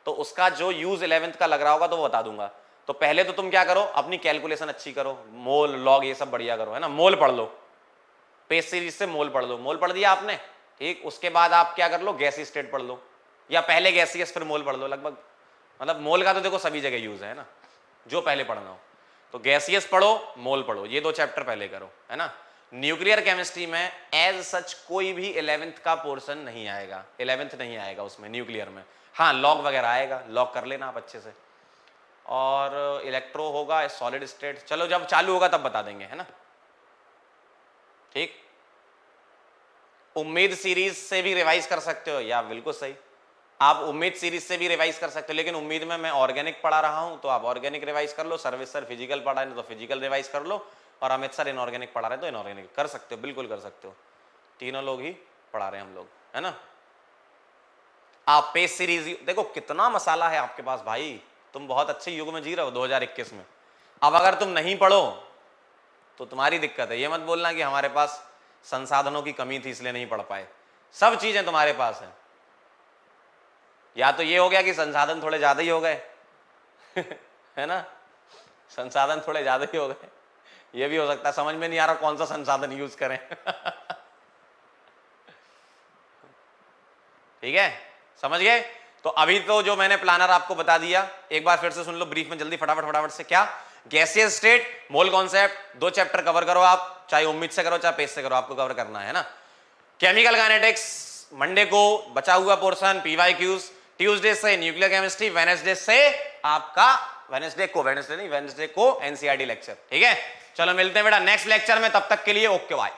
तो उसका जो यूज 11th का लग रहा होगा तो वो बता दूंगा। तो पहले तो तुम क्या करो, अपनी कैलकुलेशन अच्छी करो, मोल लॉग ये सब बढ़िया करो, है ना। मोल पढ़ लो, पेस सीरीज से मोल पढ़ लो, मोल पढ़ दिया आपने। ठीक, उसके बाद आप क्या कर लो, गैसीय स्टेट पढ़ लो, या पहले गैसीयस फिर मोल पढ़ लो। लगभग मतलब मोल का तो देखो सभी जगह यूज है ना, जो पहले पढ़ना हो। तो गैसीयस पढ़ो, मोल पढ़ो, ये 2 चैप्टर पहले करो, है ना। न्यूक्लियर केमिस्ट्री में एज सच कोई भी 11th का पोर्शन नहीं आएगा, 11th नहीं आएगा उसमें न्यूक्लियर में। हाँ लॉग वगैरह आएगा, लॉग कर लेना आप अच्छे से। और इलेक्ट्रो होगा, सॉलिड स्टेट, चलो जब चालू होगा तब बता देंगे, है ना। ठीक, उम्मीद सीरीज से भी रिवाइज कर सकते हो, या बिल्कुल सही, आप उम्मीद सीरीज से भी रिवाइज कर सकते हो, लेकिन उम्मीद में मैं ऑर्गेनिक पढ़ा रहा हूं तो आप ऑर्गेनिक रिवाइज कर लो, सर्विस सर फिजिकल पढ़ा रहे तो फिजिकल रिवाइज कर लो, और अमित सर इनऑर्गेनिक पढ़ा रहे तो इनऑर्गेनिक कर सकते हो, बिल्कुल कर सकते हो, तीनों लोग ही पढ़ा रहे हैं हम लोग, है ना। आप पेज सीरीज देखो कितना मसाला है आपके पास भाई, तुम बहुत अच्छे युग में जी रहे हो 2021 में। अब अगर तुम नहीं पढ़ो तो तुम्हारी दिक्कत है, ये मत बोलना कि हमारे पास संसाधनों की कमी थी इसलिए नहीं पढ़ पाए, सब चीजें तुम्हारे पास हैं। या तो ये हो गया कि संसाधन थोड़े ज्यादा ही हो गए है ना, संसाधन थोड़े ज्यादा ही हो गए, ये भी हो सकता है, समझ में नहीं आ रहा कौन सा संसाधन यूज करें ठीक है, समझ गए। तो अभी तो जो मैंने प्लानर आपको बता दिया, एक बार फिर से सुन लो ब्रीफ में जल्दी फटाफट से। क्या, gaseous state, mole concept, 2 chapter cover करो आप, चाहे उम्मीद से करो चाहे पेज से करो, आपको कवर करना है ना। केमिकल काइनेटिक्स मंडे को बचा हुआ पोर्शन, पीवाईक्यूज, ट्यूसडे से न्यूक्लियर केमिस्ट्री, वेडनेसडे से आपका वेडनेसडे को एनसीईआरटी लेक्चर, ठीक है। चलो मिलते हैं बेटा नेक्स्ट लेक्चर में, तब तक के लिए ओके बाय।